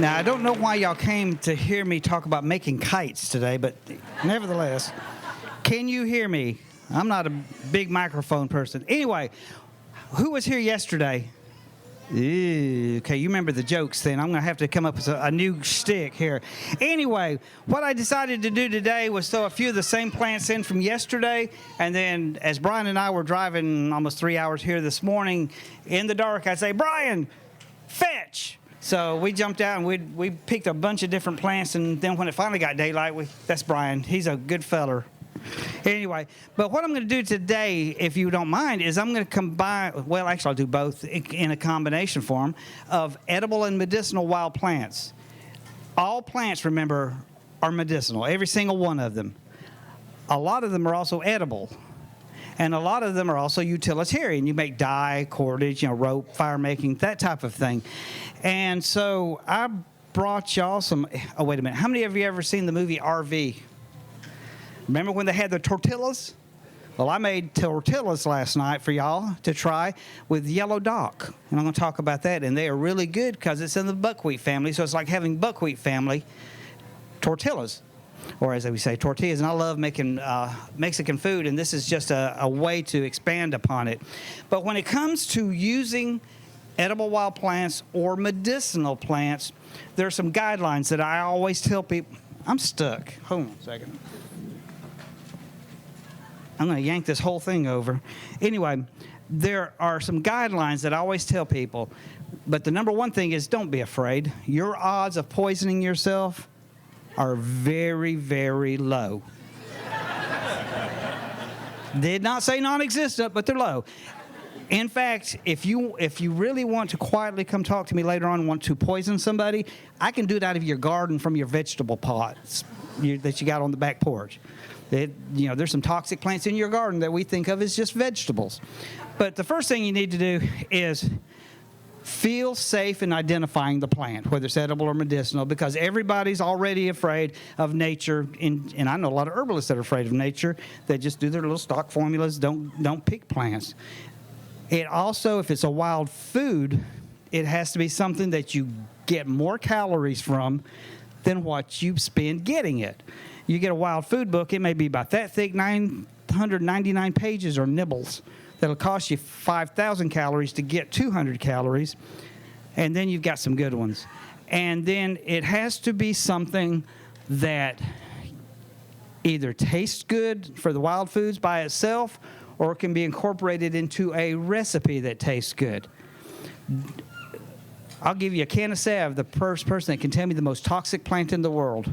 Now, I don't know why y'all came to hear me talk about making kites today, but nevertheless, can you hear me? I'm not a big microphone person. Anyway, who was here yesterday? Ew, okay, you remember the jokes then. I'm going to have to come up with a new shtick here. Anyway, what I decided to do today was throw a few of the same plants in from yesterday, and then as Brian and I were driving almost 3 hours here this morning in the dark, I'd say, Brian, fetch! So we jumped out and we picked a bunch of different plants, and then when it finally got daylight, that's Brian. He's a good feller. Anyway, but what I'm going to do today, if you don't mind, is I'm going to combine, well, actually I'll do both in a combination form of edible and medicinal wild plants. All plants, remember, are medicinal, every single one of them. A lot of them are also edible, and a lot of them are also utilitarian. You make dye, cordage, rope, fire making, that type of thing. And so I brought y'all some, oh, wait a minute. How many of you ever seen the movie RV? Remember when they had the tortillas? Well, I made tortillas last night for y'all to try with yellow dock. And I'm going to talk about that. And they are really good because it's in the buckwheat family. So it's like having buckwheat family tortillas, or as we say, tortillas. And I love making Mexican food, and this is just a way to expand upon it. But when it comes to using edible wild plants or medicinal plants, there are some guidelines that I always tell people. I'm stuck. Hold on a second. I'm going to yank this whole thing over. Anyway, there are some guidelines that I always tell people. But the number one thing is don't be afraid. Your odds of poisoning yourself are very, very low. Did not say non-existent, but they're low. In fact, if you really want to quietly come talk to me later on and want to poison somebody, I can do it out of your garden from your vegetable pots that you got on the back porch. There's some toxic plants in your garden that we think of as just vegetables. But the first thing you need to do is feel safe in identifying the plant, whether it's edible or medicinal, because everybody's already afraid of nature. And I know a lot of herbalists that are afraid of nature that just do their little stock formulas, don't pick plants. It also, if it's a wild food, it has to be something that you get more calories from than what you spend getting it. You get a wild food book, it may be about that thick, 999 pages or nibbles. That'll cost you 5,000 calories to get 200 calories, and then you've got some good ones. And then it has to be something that either tastes good for the wild foods by itself, or it can be incorporated into a recipe that tastes good. I'll give you a can of salve, the first person that can tell me the most toxic plant in the world.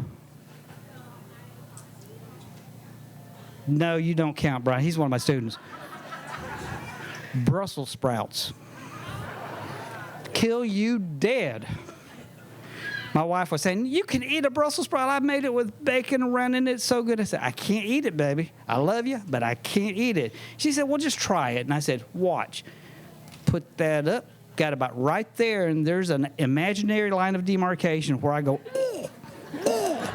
No, you don't count, Brian. He's one of my students. Brussels sprouts. Kill you dead. My wife was saying, you can eat a Brussels sprout. I made it with bacon around in it. It's so good. I said, I can't eat it, baby. I love you, but I can't eat it. She said, well, just try it. And I said, watch. Put that up. Got about right there, and there's an imaginary line of demarcation where I go, ugh, ugh.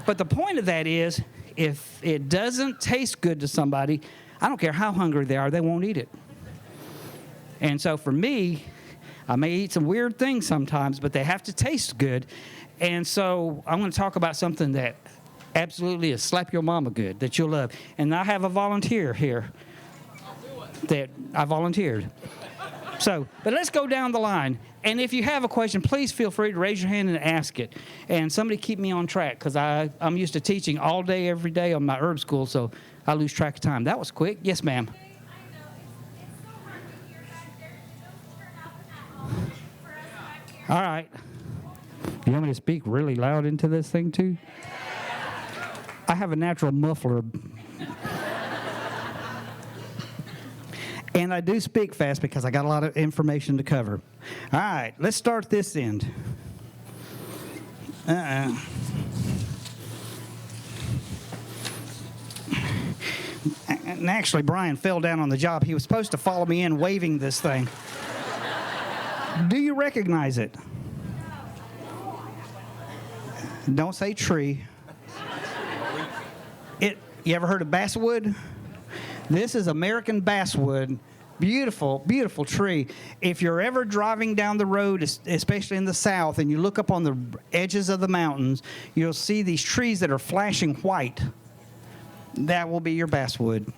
But the point of that is, if it doesn't taste good to somebody, I don't care how hungry they are, they won't eat it. And so for me, I may eat some weird things sometimes, but they have to taste good. And so I'm going to talk about something that absolutely is slap your mama good, that you'll love. And I have a volunteer here that I volunteered. So, but let's go down the line. And if you have a question, please feel free to raise your hand and ask it. And somebody keep me on track, because I'm used to teaching all day, every day on my herb school, so I lose track of time. That was quick. Yes, ma'am. All right. You want me to speak really loud into this thing, too? I have a natural muffler. And I do speak fast because I got a lot of information to cover. All right, let's start this end. And actually, Brian fell down on the job. He was supposed to follow me in waving this thing. Do you recognize it? Don't say tree. You ever heard of basswood? This is American basswood Beautiful, beautiful tree. If you're ever driving down the road, especially in the south, and you look up on the edges of the mountains, you'll see these trees that are flashing white. That will be your basswood.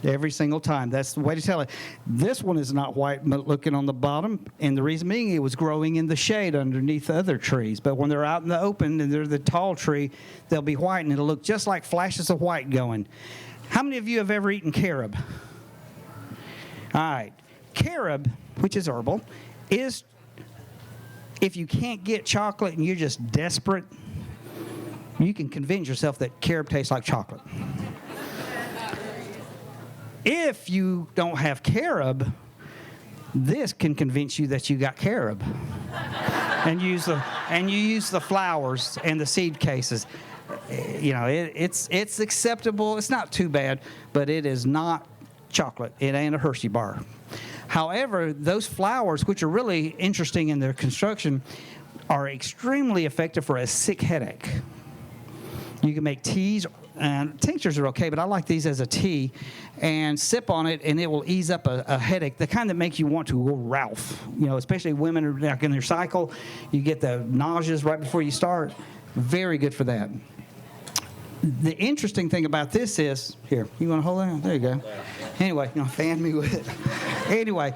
Every single time. That's the way to tell it. This one is not white, but looking on the bottom, and the reason being it was growing in the shade underneath the other trees. But when they're out in the open and they're the tall tree, they'll be white, and it'll look just like flashes of white going. How many of you have ever eaten carob? All right. Carob, which is herbal, is, if you can't get chocolate and you're just desperate, you can convince yourself that carob tastes like chocolate. If you don't have carob, this can convince you that you got carob. And you use the flowers and the seed cases. You know, it's acceptable. It's not too bad, but it is not chocolate. It ain't a Hershey bar. However, those flowers, which are really interesting in their construction, are extremely effective for a sick headache. You can make teas, and tinctures are okay, but I like these as a tea, and sip on it, and it will ease up a headache, the kind that makes you want to go Ralph. You know, especially women are like in their cycle, you get the nauseas right before you start. Very good for that. The interesting thing about this is, here, you want to hold it? There you go. Anyway, you know, fan me with it. Anyway,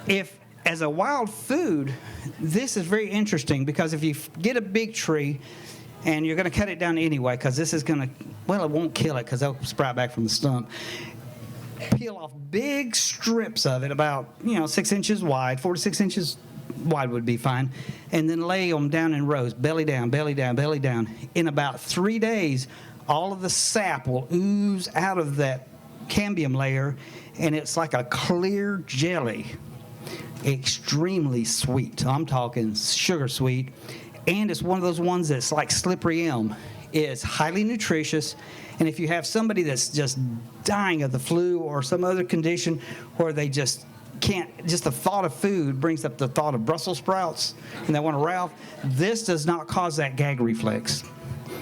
if as a wild food, this is very interesting because if you get a big tree, and you're going to cut it down anyway because this is going to, well, it won't kill it because they'll sprout back from the stump. Peel off big strips of it about, 6 inches wide, 4 to 6 inches wide would be fine, and then lay them down in rows, belly down, belly down, belly down. In about 3 days, all of the sap will ooze out of that cambium layer, and it's like a clear jelly. Extremely sweet. I'm talking sugar sweet. And it's one of those ones that's like slippery elm. It's highly nutritious. And if you have somebody that's just dying of the flu or some other condition where they just can't, just the thought of food brings up the thought of Brussels sprouts and they want to Ralph, this does not cause that gag reflex.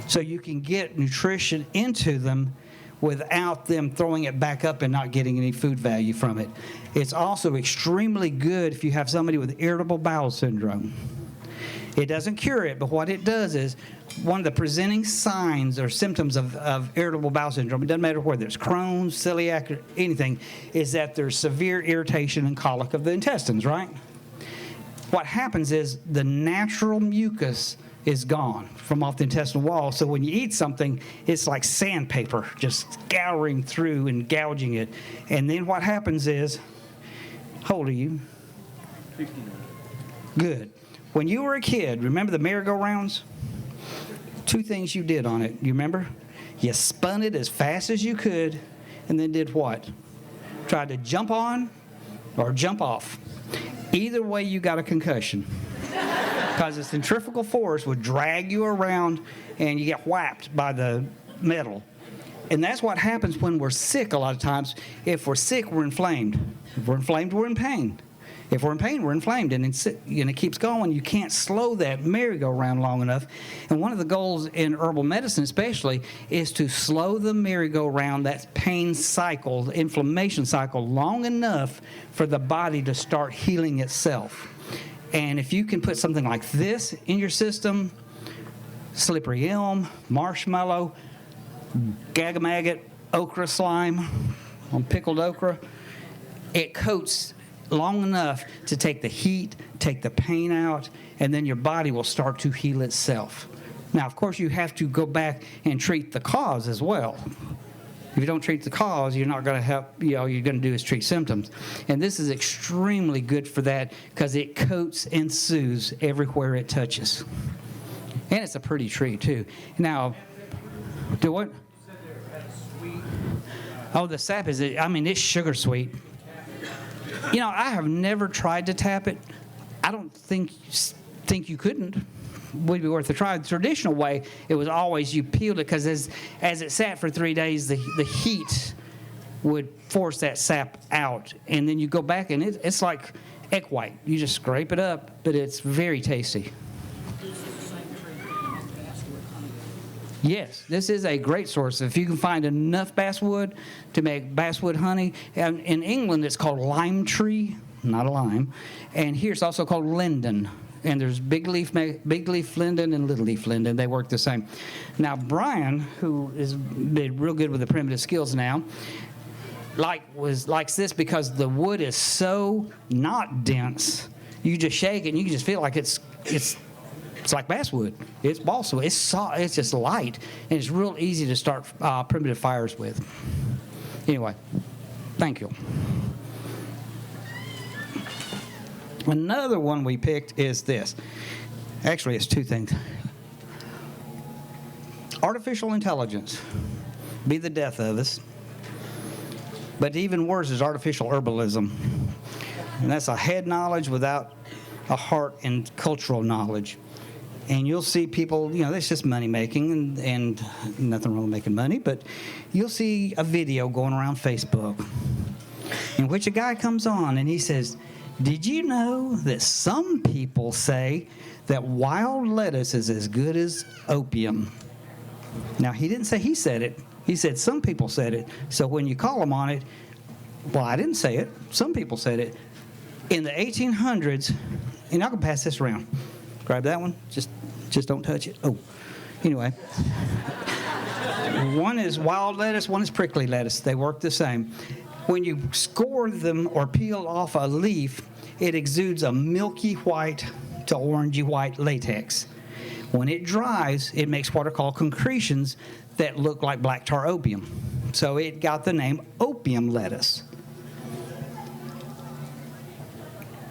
So you can get nutrition into them without them throwing it back up and not getting any food value from it. It's also extremely good if you have somebody with irritable bowel syndrome. It doesn't cure it, but what it does is one of the presenting signs or symptoms of irritable bowel syndrome, it doesn't matter whether it's Crohn's, celiac, or anything, is that there's severe irritation and colic of the intestines, right? What happens is the natural mucus is gone from off the intestinal wall, so when you eat something, it's like sandpaper, just scouring through and gouging it. And then what happens is, how old are you? 59. Good. When you were a kid, remember the merry-go-rounds? 2 things you did on it. You remember? You spun it as fast as you could and then did what? Tried to jump on or jump off. Either way, you got a concussion. Because the centrifugal force would drag you around and you get whacked by the metal. And that's what happens when we're sick a lot of times. If we're sick, we're inflamed. If we're inflamed, we're in pain. If we're in pain, we're inflamed, and it keeps going. You can't slow that merry-go-round long enough. And one of the goals in herbal medicine especially is to slow the merry-go-round, that pain cycle, the inflammation cycle, long enough for the body to start healing itself. And if you can put something like this in your system, slippery elm, marshmallow, gag-a-maggot, okra slime, on pickled okra, it coats long enough to take the heat, take the pain out, and then your body will start to heal itself. Now, of course, you have to go back and treat the cause as well. If you don't treat the cause, you're not going to help, all you're going to do is treat symptoms. And this is extremely good for that because it coats and soothes everywhere it touches. And it's a pretty tree, too. Now, do what? Oh, the sap is, it's sugar sweet. I have never tried to tap it. I don't think you couldn't. Would be worth a try. The traditional way, it was always you peeled it because as it sat for 3 days, the heat would force that sap out. And then you go back and it's like egg white. You just scrape it up, but it's very tasty. Yes, this is a great source. If you can find enough basswood to make basswood honey, and in England it's called lime tree, not a lime, and here it's also called linden. And there's big leaf linden and little leaf linden. They work the same. Now Brian, who is been real good with the primitive skills now, likes this because the wood is so not dense. You just shake it and you can just feel like it's like basswood. It's balsa. It's soft. It's just light, and it's real easy to start primitive fires with. Anyway, thank you. Another one we picked is this. Actually, it's two things. Artificial intelligence be the death of us, but even worse is artificial herbalism, and that's a head knowledge without a heart and cultural knowledge. And you'll see people, that's just money making, and nothing wrong with making money, but you'll see a video going around Facebook in which a guy comes on and he says, did you know that some people say that wild lettuce is as good as opium? Now, he didn't say he said it. He said some people said it. So when you call him on it, well, I didn't say it. Some people said it. In the 1800s, and I can pass this around. Grab that one. Just don't touch it. Oh, anyway. One is wild lettuce, one is prickly lettuce. They work the same. When you score them or peel off a leaf, it exudes a milky white to orangey white latex. When it dries, it makes what are called concretions that look like black tar opium. So it got the name opium lettuce.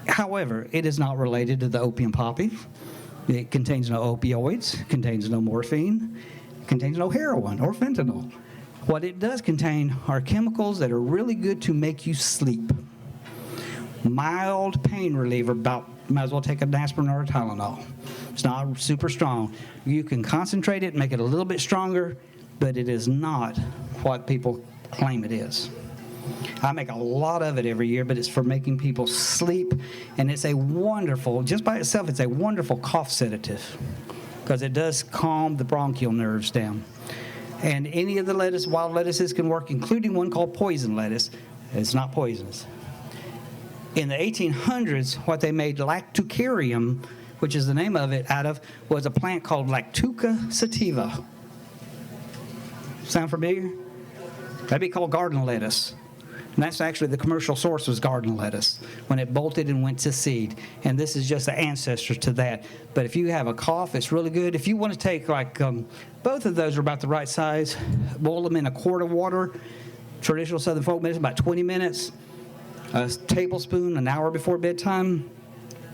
However, it is not related to the opium poppy. It contains no opioids, contains no morphine, contains no heroin or fentanyl. What it does contain are chemicals that are really good to make you sleep. Mild pain reliever, might as well take an aspirin or a Tylenol. It's not super strong. You can concentrate it, make it a little bit stronger, but it is not what people claim it is. I make a lot of it every year, but it's for making people sleep, and it's a wonderful, just by itself, it's a wonderful cough sedative because it does calm the bronchial nerves down. And any of the lettuce, wild lettuces can work, including one called poison lettuce. It's not poisonous. In the 1800s, what they made lactucarium, which is the name of it, out of, was a plant called Lactuca sativa. Sound familiar? That'd be called garden lettuce. And that's actually the commercial source was garden lettuce when it bolted and went to seed. And this is just the ancestor to that. But if you have a cough, it's really good. If you want to take both of those are about the right size, boil them in a quart of water, traditional Southern folk medicine, about 20 minutes, a tablespoon an hour before bedtime.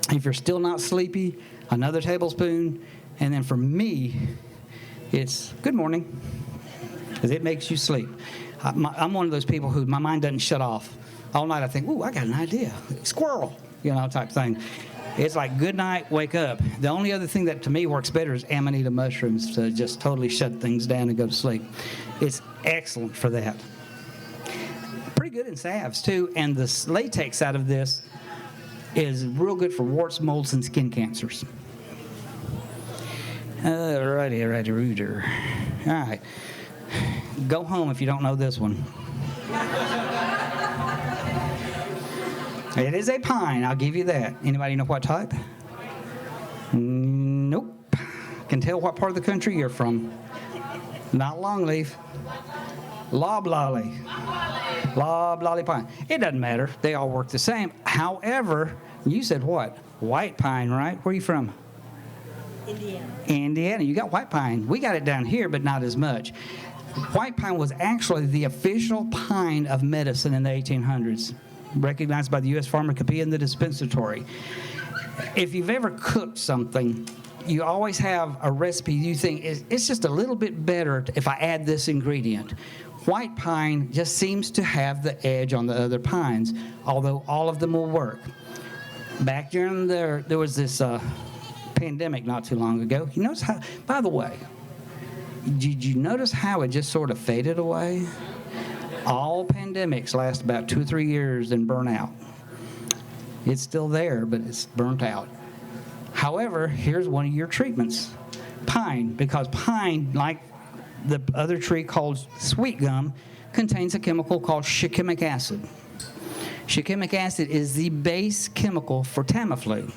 If you're still not sleepy, another tablespoon. And then for me, it's good morning, because it makes you sleep. I'm one of those people who my mind doesn't shut off. All night I think, ooh, I got an idea. Squirrel, type thing. It's like good night, wake up. The only other thing that to me works better is amanita mushrooms to just totally shut things down and go to sleep. It's excellent for that. Pretty good in salves too, and the latex out of this is real good for warts, molds, and skin cancers. Alrighty, Rooter. All right. Go home if you don't know this one. It is a pine, I'll give you that. Anybody know what type? Nope. Can tell what part of the country you're from. Not longleaf. Loblolly. Loblolly pine. It doesn't matter. They all work the same. However, you said what? White pine, right? Where are you from? Indiana. You got white pine. We got it down here, but not as much. White pine was actually the official pine of medicine in the 1800s, recognized by the U.S. Pharmacopoeia and the dispensatory. If you've ever cooked something, you always have a recipe you think, it's just a little bit better if I add this ingredient. White pine just seems to have the edge on the other pines, although all of them will work. Back during there was this pandemic not too long ago. You notice how, by the way, did you notice how it just sort of faded away? All pandemics last about 2 or 3 years and burn out. It's still there, but it's burnt out. However, here's one of your treatments. Pine, because pine, like the other tree called sweet gum contains a chemical called shikimic acid. Shikimic acid is the base chemical for Tamiflu.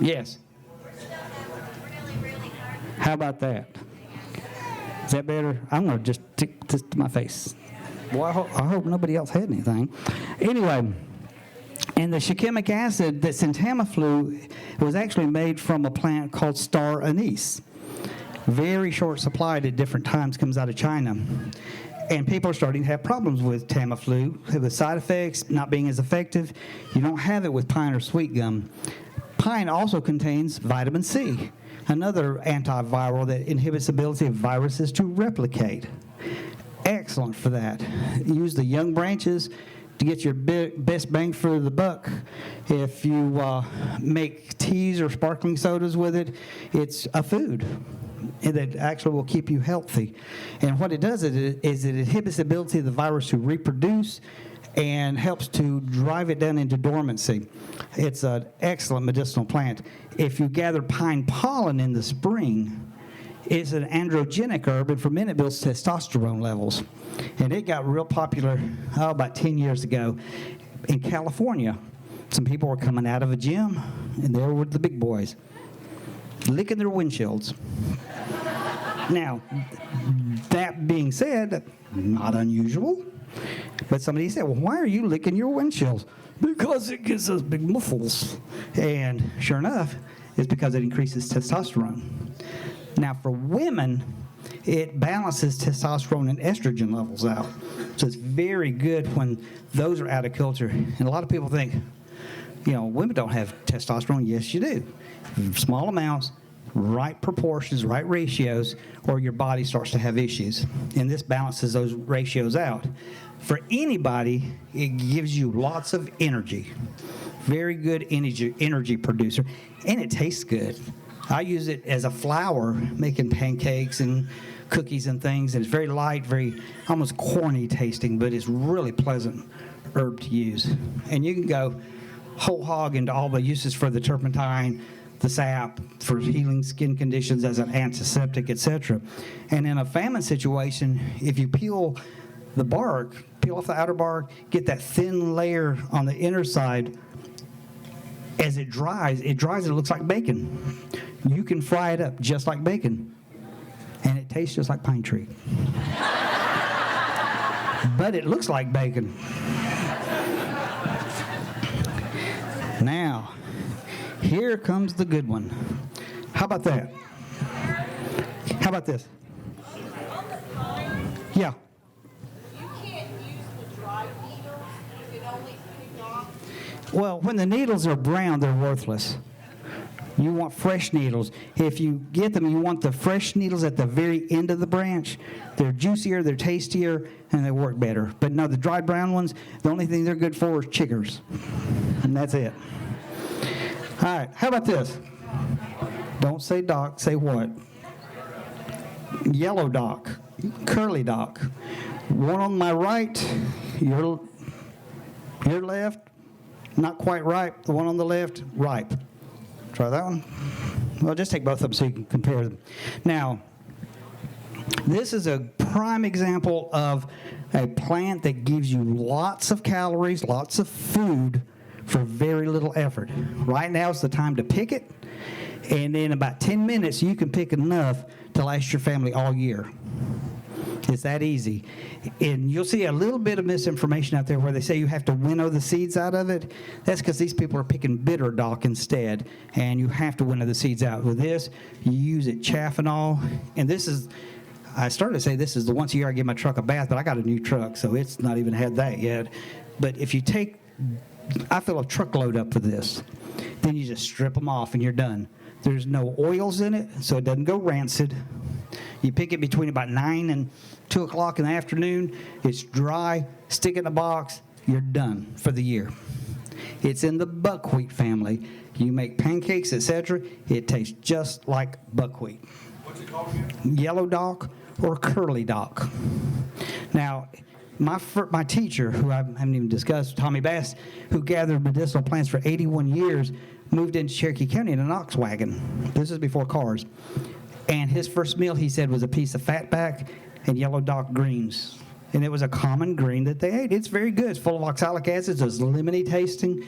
Yes. How about that? Is that better? I'm going to just stick this to my face. Well, I hope nobody else had anything. Anyway, and the shikimic acid that's in Tamiflu was actually made from a plant called star anise. Very short supplied at different times, comes out of China. And people are starting to have problems with Tamiflu, with side effects, not being as effective. You don't have it with pine or sweet gum. Pine also contains vitamin C, another antiviral that inhibits the ability of viruses to replicate. Excellent for that. Use the young branches to get your best bang for the buck. If you make teas or sparkling sodas with it, it's a food that actually will keep you healthy. And what it does is it inhibits the ability of the virus to reproduce and helps to drive it down into dormancy. It's an excellent medicinal plant. If you gather pine pollen in the spring, it's an androgenic herb, and from it builds testosterone levels. And it got real popular about 10 years ago in California. Some people were coming out of a gym, and there were the big boys, licking their windshields. Now, that being said, not unusual, but somebody said, well, why are you licking your windshields? Because it gives us big muffles. And sure enough, it's because it increases testosterone. Now, for women, it balances testosterone and estrogen levels out. So it's very good when those are out of kilter. And a lot of people think, women don't have testosterone. Yes, you do. Small amounts, right proportions, right ratios, or your body starts to have issues. And this balances those ratios out. For anybody, it gives you lots of energy. Very good energy producer. And it tastes good. I use it as a flour, making pancakes and cookies and things. And it's very light, very almost corny tasting, but it's really pleasant herb to use. And you can go whole hog into all the uses for the turpentine, the sap, for healing skin conditions as an antiseptic, etc. And in a famine situation, if you peel off the outer bark, get that thin layer on the inner side, as it dries and it looks like bacon. You can fry it up just like bacon, and it tastes just like pine tree. But it looks like bacon. Now, here comes the good one. How about that? How about this? Yeah. You can't use the dry needles. You can only pick off. Well, when the needles are brown, they're worthless. You want fresh needles. If you get them, you want the fresh needles at the very end of the branch. They're juicier, they're tastier, and they work better. But no, the dry brown ones, the only thing they're good for is chiggers. And that's it. All right, how about this? Don't say dock, say what? Yellow dock, curly dock. One on my right, your left, not quite ripe. The one on the left, ripe. Try that one. Well, just take both of them so you can compare them. Now, this is a prime example of a plant that gives you lots of calories, lots of food for very little effort. Right now is the time to pick it, and in about 10 minutes you can pick enough to last your family all year. It's that easy. And you'll see a little bit of misinformation out there where they say you have to winnow the seeds out of it. That's because these people are picking bitter dock instead, and you have to winnow the seeds out. With this, you use it chaff and all. And this is, I started to say this is the once a year I give my truck a bath, but I got a new truck, so it's not even had that yet. But if you take, I fill a truckload up for this, then you just strip them off and you're done. There's no oils in it, so it doesn't go rancid. You pick it between about 9 and 2 o'clock in the afternoon. It's dry. Stick it in a box. You're done for the year. It's in the buckwheat family. You make pancakes, etc. It tastes just like buckwheat. What's it called again? Yellow dock or curly dock. Now, my teacher, who I haven't even discussed, Tommy Bass, who gathered medicinal plants for 81 years, moved into Cherokee County in an ox wagon. This is before cars. And his first meal, he said, was a piece of fatback and yellow dock greens. And it was a common green that they ate. It's very good. It's full of oxalic acids. It's lemony tasting.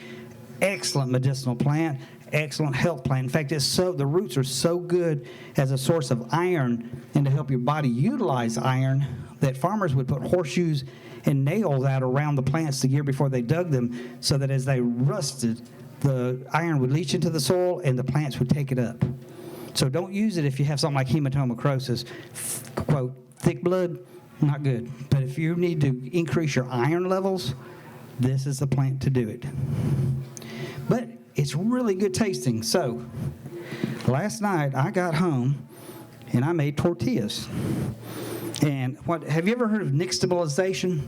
Excellent medicinal plant. Excellent health plant. In fact, the roots are so good as a source of iron and to help your body utilize iron that farmers would put horseshoes and nails out around the plants the year before they dug them so that as they rusted, the iron would leach into the soil and the plants would take it up. So don't use it if you have something like hematochromatosis. Quote, thick blood, not good. But if you need to increase your iron levels, this is the plant to do it. But it's really good tasting. So last night I got home and I made tortillas. And have you ever heard of nixtamalization?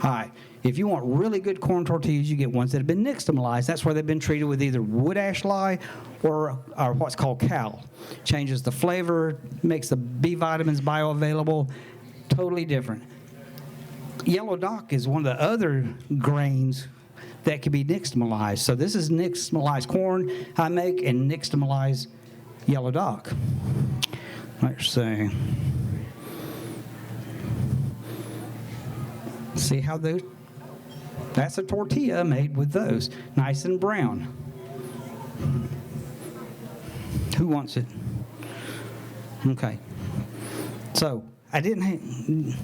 All right. If you want really good corn tortillas, you get ones that have been nixtamalized. That's where they've been treated with either wood ash lye or what's called cal. Changes the flavor, makes the B vitamins bioavailable. Totally different. Yellow dock is one of the other grains that can be nixtamalized. So this is nixtamalized corn I make and nixtamalized yellow dock. Let's see. See how those... That's a tortilla made with those. Nice and brown. Who wants it? Okay. So, I didn't...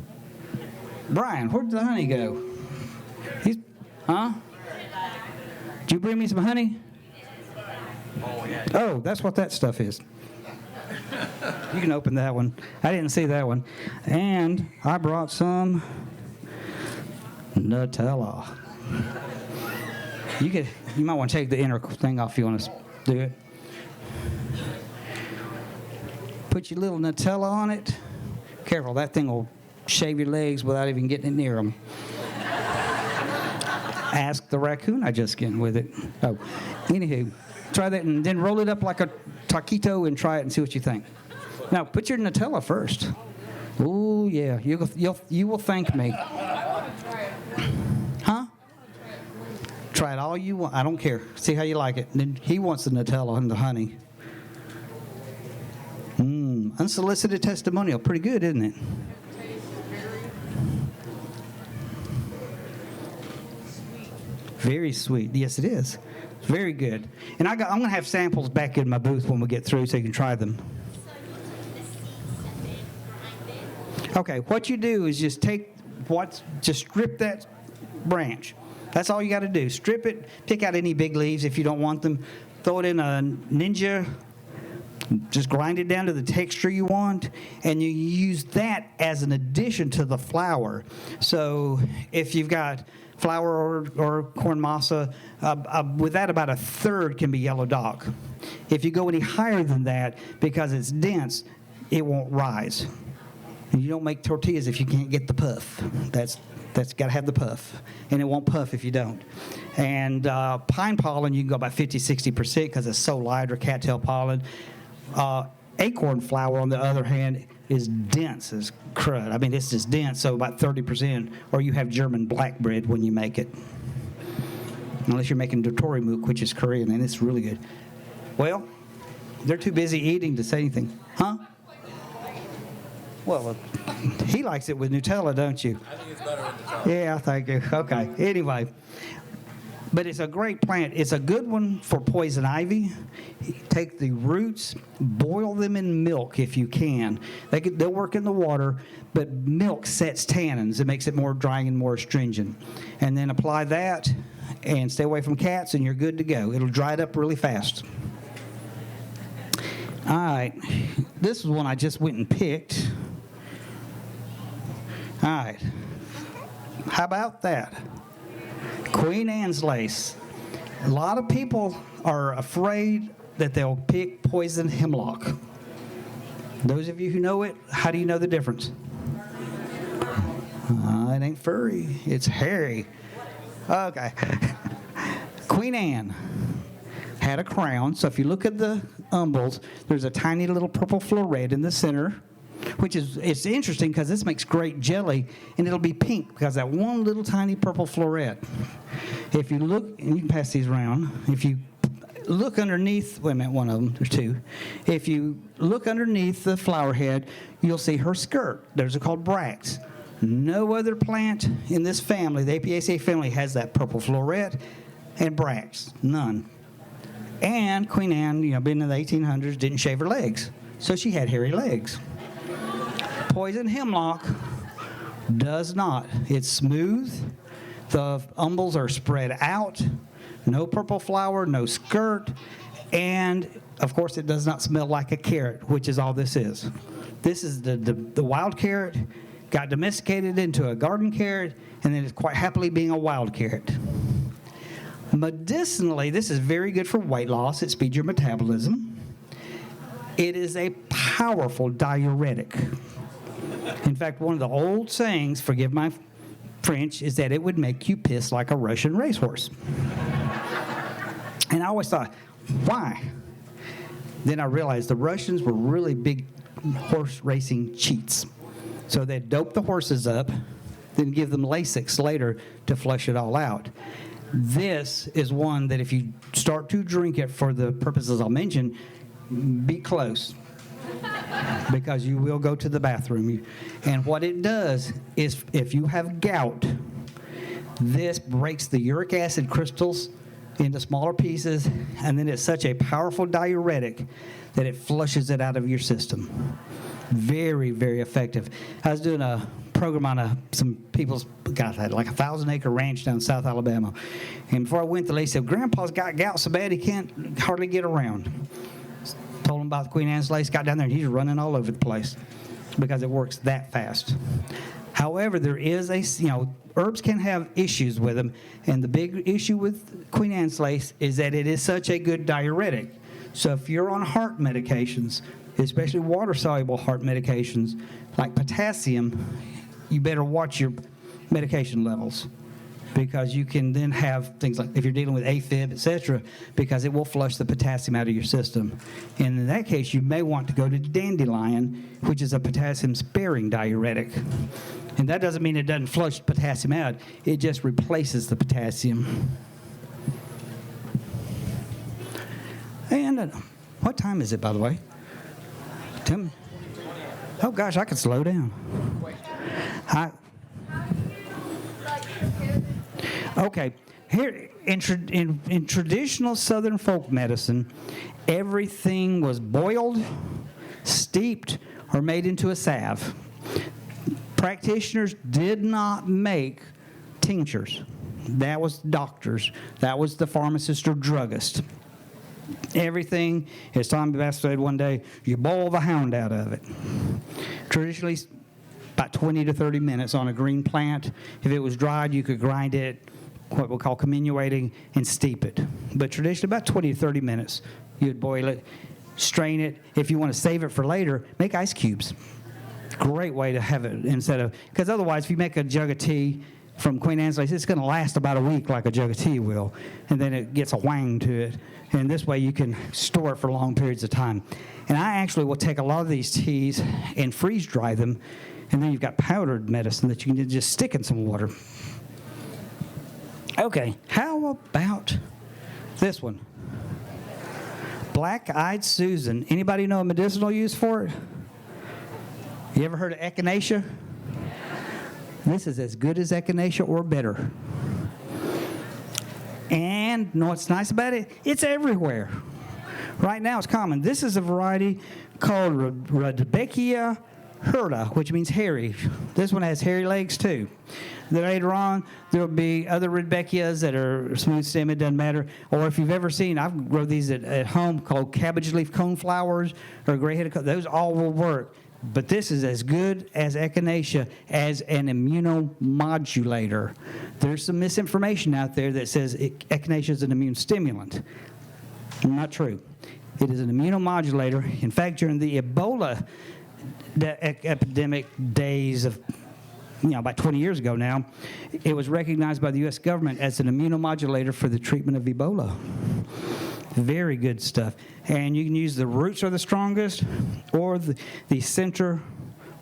Brian, where did the honey go? Huh? Did you bring me some honey? Oh, that's what that stuff is. You can open that one. I didn't see that one. And I brought some Nutella. You might want to take the inner thing off if you want to do it. Put your little Nutella on it. Careful, that thing will shave your legs without even getting it near them. Ask the raccoon I just got with it. Oh, anywho, try that and then roll it up like a taquito and try it and see what you think. Now, put your Nutella first. Ooh, yeah, you will thank me. Huh? Try it all you want. I don't care. See how you like it. And then he wants the Nutella and the honey. Unsolicited testimonial. Pretty good, isn't it? Very sweet. Yes, it is. Very good. And I'm going to have samples back in my booth when we get through so you can try them. Okay, what you do is just strip that branch. That's all you got to do. Strip it, pick out any big leaves if you don't want them. Throw it in a Ninja. Just grind it down to the texture you want, and you use that as an addition to the flour. So if you've got flour or corn masa, with that about a third can be yellow dock. If you go any higher than that, because it's dense, it won't rise. And you don't make tortillas if you can't get the puff. That's got to have the puff, and it won't puff if you don't. And pine pollen, you can go about 50-60% because it's so light, or cattail pollen. Acorn flour, on the other hand, is dense as crud. I mean, it's just dense, so about 30%. Or you have German black bread when you make it. Unless you're making dotori mook, which is Korean, and it's really good. Well, they're too busy eating to say anything. Huh? Well, he likes it with Nutella, don't you? I think it's better with Nutella. Yeah, thank you. Okay. Anyway. But it's a great plant. It's a good one for poison ivy. Take the roots, boil them in milk if you can. They'll work in the water, but milk sets tannins. It makes it more drying and more astringent. And then apply that and stay away from cats, and you're good to go. It'll dry it up really fast. All right. This is one I just went and picked. All right. How about that? Queen Anne's lace. A lot of people are afraid that they'll pick poison hemlock. Those of you who know it, how do you know the difference? It ain't furry. It's hairy. Okay. Queen Anne had a crown. So if you look at the umbels, there's a tiny little purple floret in the center, which it's interesting because this makes great jelly, and it'll be pink because that one little tiny purple floret. If you look, and you can pass these around, if you look underneath, wait a minute, one of them, there's two. If you look underneath the flower head, you'll see her skirt. Those are called bracts. No other plant in this family, the Apiaceae family, has that purple floret and bracts. None. And Queen Anne, being in the 1800s, didn't shave her legs. So she had hairy legs. Poison hemlock does not. It's smooth. The umbels are spread out. No purple flower, no skirt. And, of course, it does not smell like a carrot, which is all this is. This is the wild carrot, got domesticated into a garden carrot, and then it's quite happily being a wild carrot. Medicinally, this is very good for weight loss. It speeds your metabolism. It is a powerful diuretic. In fact, one of the old sayings, forgive my French, is that it would make you piss like a Russian racehorse. And I always thought, why? Then I realized the Russians were really big horse racing cheats. So they'd dope the horses up, then give them Lasix later to flush it all out. This is one that if you start to drink it for the purposes I'll mention, be close, because you will go to the bathroom. And what it does is, if you have gout, this breaks the uric acid crystals into smaller pieces, and then it's such a powerful diuretic that it flushes it out of your system. Very, very effective. I was doing a program on some people's, had like a 1,000-acre ranch down in South Alabama. And before I went, the lady said, Grandpa's got gout so bad he can't hardly get around. Told him about the Queen Anne's lace, got down there, and he's running all over the place because it works that fast. However, there is herbs can have issues with them, and the big issue with Queen Anne's lace is that it is such a good diuretic. So if you're on heart medications, especially water-soluble heart medications like potassium, you better watch your medication levels, because you can then have things like, if you're dealing with AFib, etc., because it will flush the potassium out of your system. And in that case, you may want to go to dandelion, which is a potassium-sparing diuretic. And that doesn't mean it doesn't flush potassium out. It just replaces the potassium. And what time is it, by the way? Tim? Oh, gosh, I could slow down. Okay, here in traditional Southern folk medicine, everything was boiled, steeped, or made into a salve. Practitioners did not make tinctures. That was doctors. That was the pharmacist or druggist. Everything, as Tom Bass said one day, you boil the hound out of it. Traditionally, about 20 to 30 minutes on a green plant. If it was dried, you could grind it, what we'll call comminuating, and steep it. But traditionally, about 20 to 30 minutes, you'd boil it, strain it. If you want to save it for later, make ice cubes. Great way to have it instead of, because otherwise, if you make a jug of tea from Queen Anne's lace, it's going to last about a week like a jug of tea will, and then it gets a wang to it. And this way, you can store it for long periods of time. And I actually will take a lot of these teas and freeze dry them, and then you've got powdered medicine that you can just stick in some water. Okay, how about this one? Black-eyed Susan. Anybody know a medicinal use for it? You ever heard of echinacea? This is as good as echinacea or better. And know what's nice about it? It's everywhere. Right now it's common. This is a variety called Rudbeckia hirta, which means hairy. This one has hairy legs too. Then later on, there will be other Rudbeckias that are smooth stem, it doesn't matter. Or if you've ever seen, I've grown these at home called cabbage leaf coneflowers or gray-headed, those all will work. But this is as good as echinacea as an immunomodulator. There's some misinformation out there that says echinacea is an immune stimulant. Not true. It is an immunomodulator. In fact, during the Ebola epidemic days of, about 20 years ago now, it was recognized by the U.S. government as an immunomodulator for the treatment of Ebola. Very good stuff. And you can use the roots are the strongest, or the center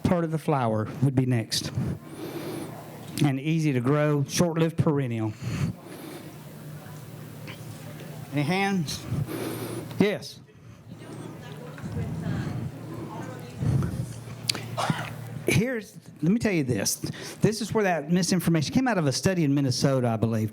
part of the flower would be next. And easy to grow, short-lived perennial. Any hands? Yes. Let me tell you this. This is where that misinformation came out of a study in Minnesota, I believe.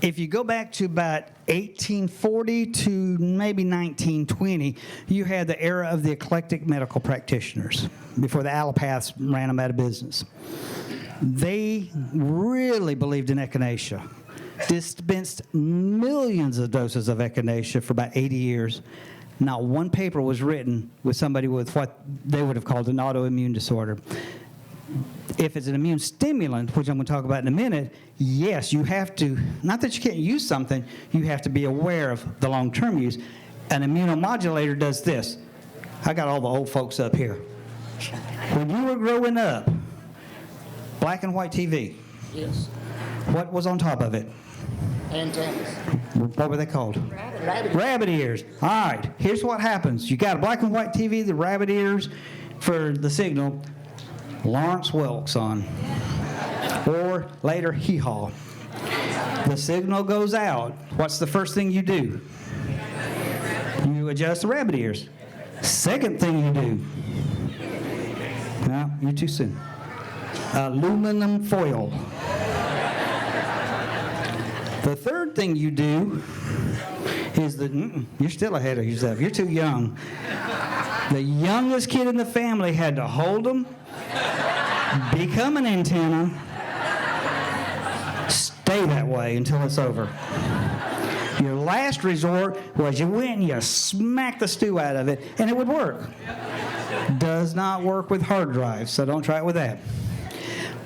If you go back to about 1840 to maybe 1920, you had the era of the eclectic medical practitioners before the allopaths ran them out of business. They really believed in echinacea, dispensed millions of doses of echinacea for about 80 years. Not one paper was written with somebody with what they would have called an autoimmune disorder. If it's an immune stimulant, which I'm going to talk about in a minute, yes, you have to, not that you can't use something, you have to be aware of the long-term use. An immunomodulator does this. I got all the old folks up here. When you were growing up, black and white TV. Yes. What was on top of it? Antennas. What were they called? Rabbit ears. All right, here's what happens. You got a black and white TV, the rabbit ears for the signal. Lawrence Welk's on. Or later, hee-haw. The signal goes out. What's the first thing you do? You adjust the rabbit ears. Second thing you do. No, you're too soon. Aluminum foil. The third thing you do is you're still ahead of yourself. You're too young. The youngest kid in the family had to hold them, become an antenna, stay that way until it's over. Your last resort was you went and you smacked the stew out of it, and it would work. Does not work with hard drives, so don't try it with that.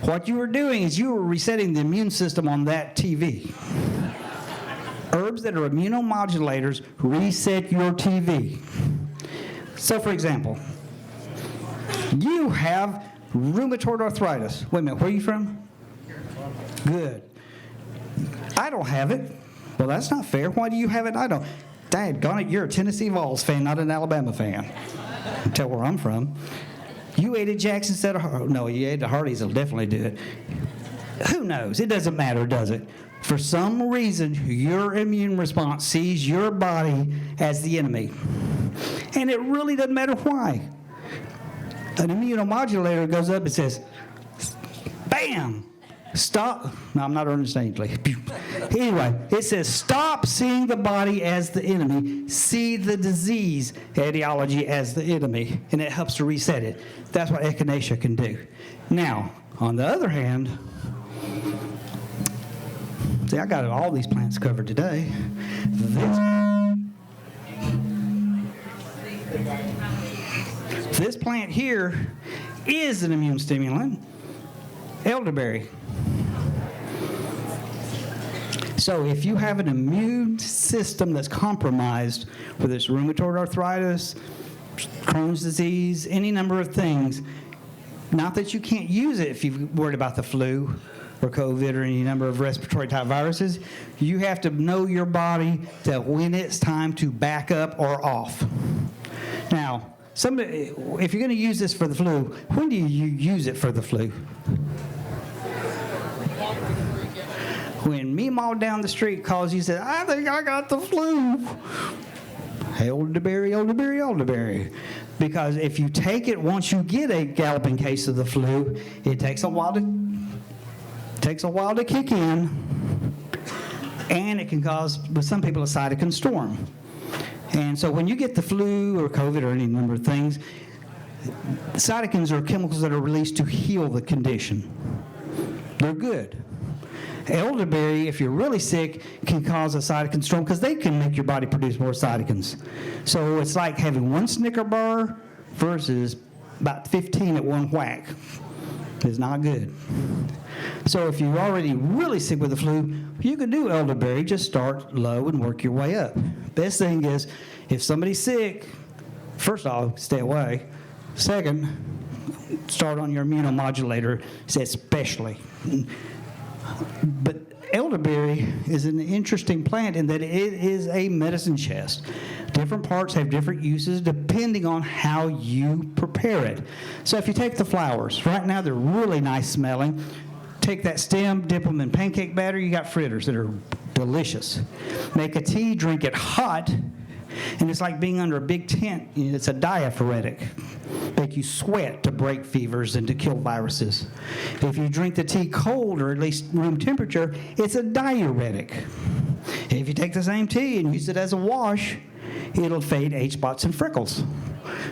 What you were doing is you were resetting the immune system on that TV. Herbs that are immunomodulators reset your TV. So, for example, you have rheumatoid arthritis. Wait a minute, where are you from? Good. I don't have it. Well, that's not fair. Why do you have it and I don't? Daggone it, you're a Tennessee Vols fan, not an Alabama fan. Tell where I'm from. You ate at Jackson instead of Hardee's. No, you ate at Hardee's, it'll definitely do it. Who knows? It doesn't matter, does it? For some reason, your immune response sees your body as the enemy. And it really doesn't matter why. An immunomodulator goes up and says, bam, stop. No, I'm not understanding. Anyway, it says, stop seeing the body as the enemy. See the disease etiology as the enemy. And it helps to reset it. That's what echinacea can do. Now, on the other hand, see, I got all these plants covered today. This plant here is an immune stimulant, elderberry. So if you have an immune system that's compromised, whether it's rheumatoid arthritis, Crohn's disease, any number of things, not that you can't use it if you're worried about the flu or COVID or any number of respiratory type viruses, you have to know your body that when it's time to back up or off. Now, if you're going to use this for the flu, when do you use it for the flu? When Meemaw down the street calls you and says, I think I got the flu. Hey, elderberry, elderberry, elderberry. Because if you take it once you get a galloping case of the flu, it takes a while to kick in, and it can cause, with some people, a cytokine storm. And so when you get the flu or COVID or any number of things, cytokines are chemicals that are released to heal the condition. They're good. Elderberry, if you're really sick, can cause a cytokine storm because they can make your body produce more cytokines. So it's like having one Snicker bar versus about 15 at one whack. It's not good. So if you're already really sick with the flu, you can do elderberry. Just start low and work your way up. Best thing is, if somebody's sick, first off, stay away. Second, start on your immunomodulator, especially. But elderberry is an interesting plant in that it is a medicine chest. Different parts have different uses depending on how you prepare it. So if you take the flowers, right now they're really nice smelling. Take that stem, dip them in pancake batter, you got fritters that are delicious. Make a tea, drink it hot, and it's like being under a big tent. It's a diaphoretic. Make you sweat to break fevers and to kill viruses. If you drink the tea cold, or at least room temperature, it's a diuretic. If you take the same tea and use it as a wash, it'll fade age spots and freckles.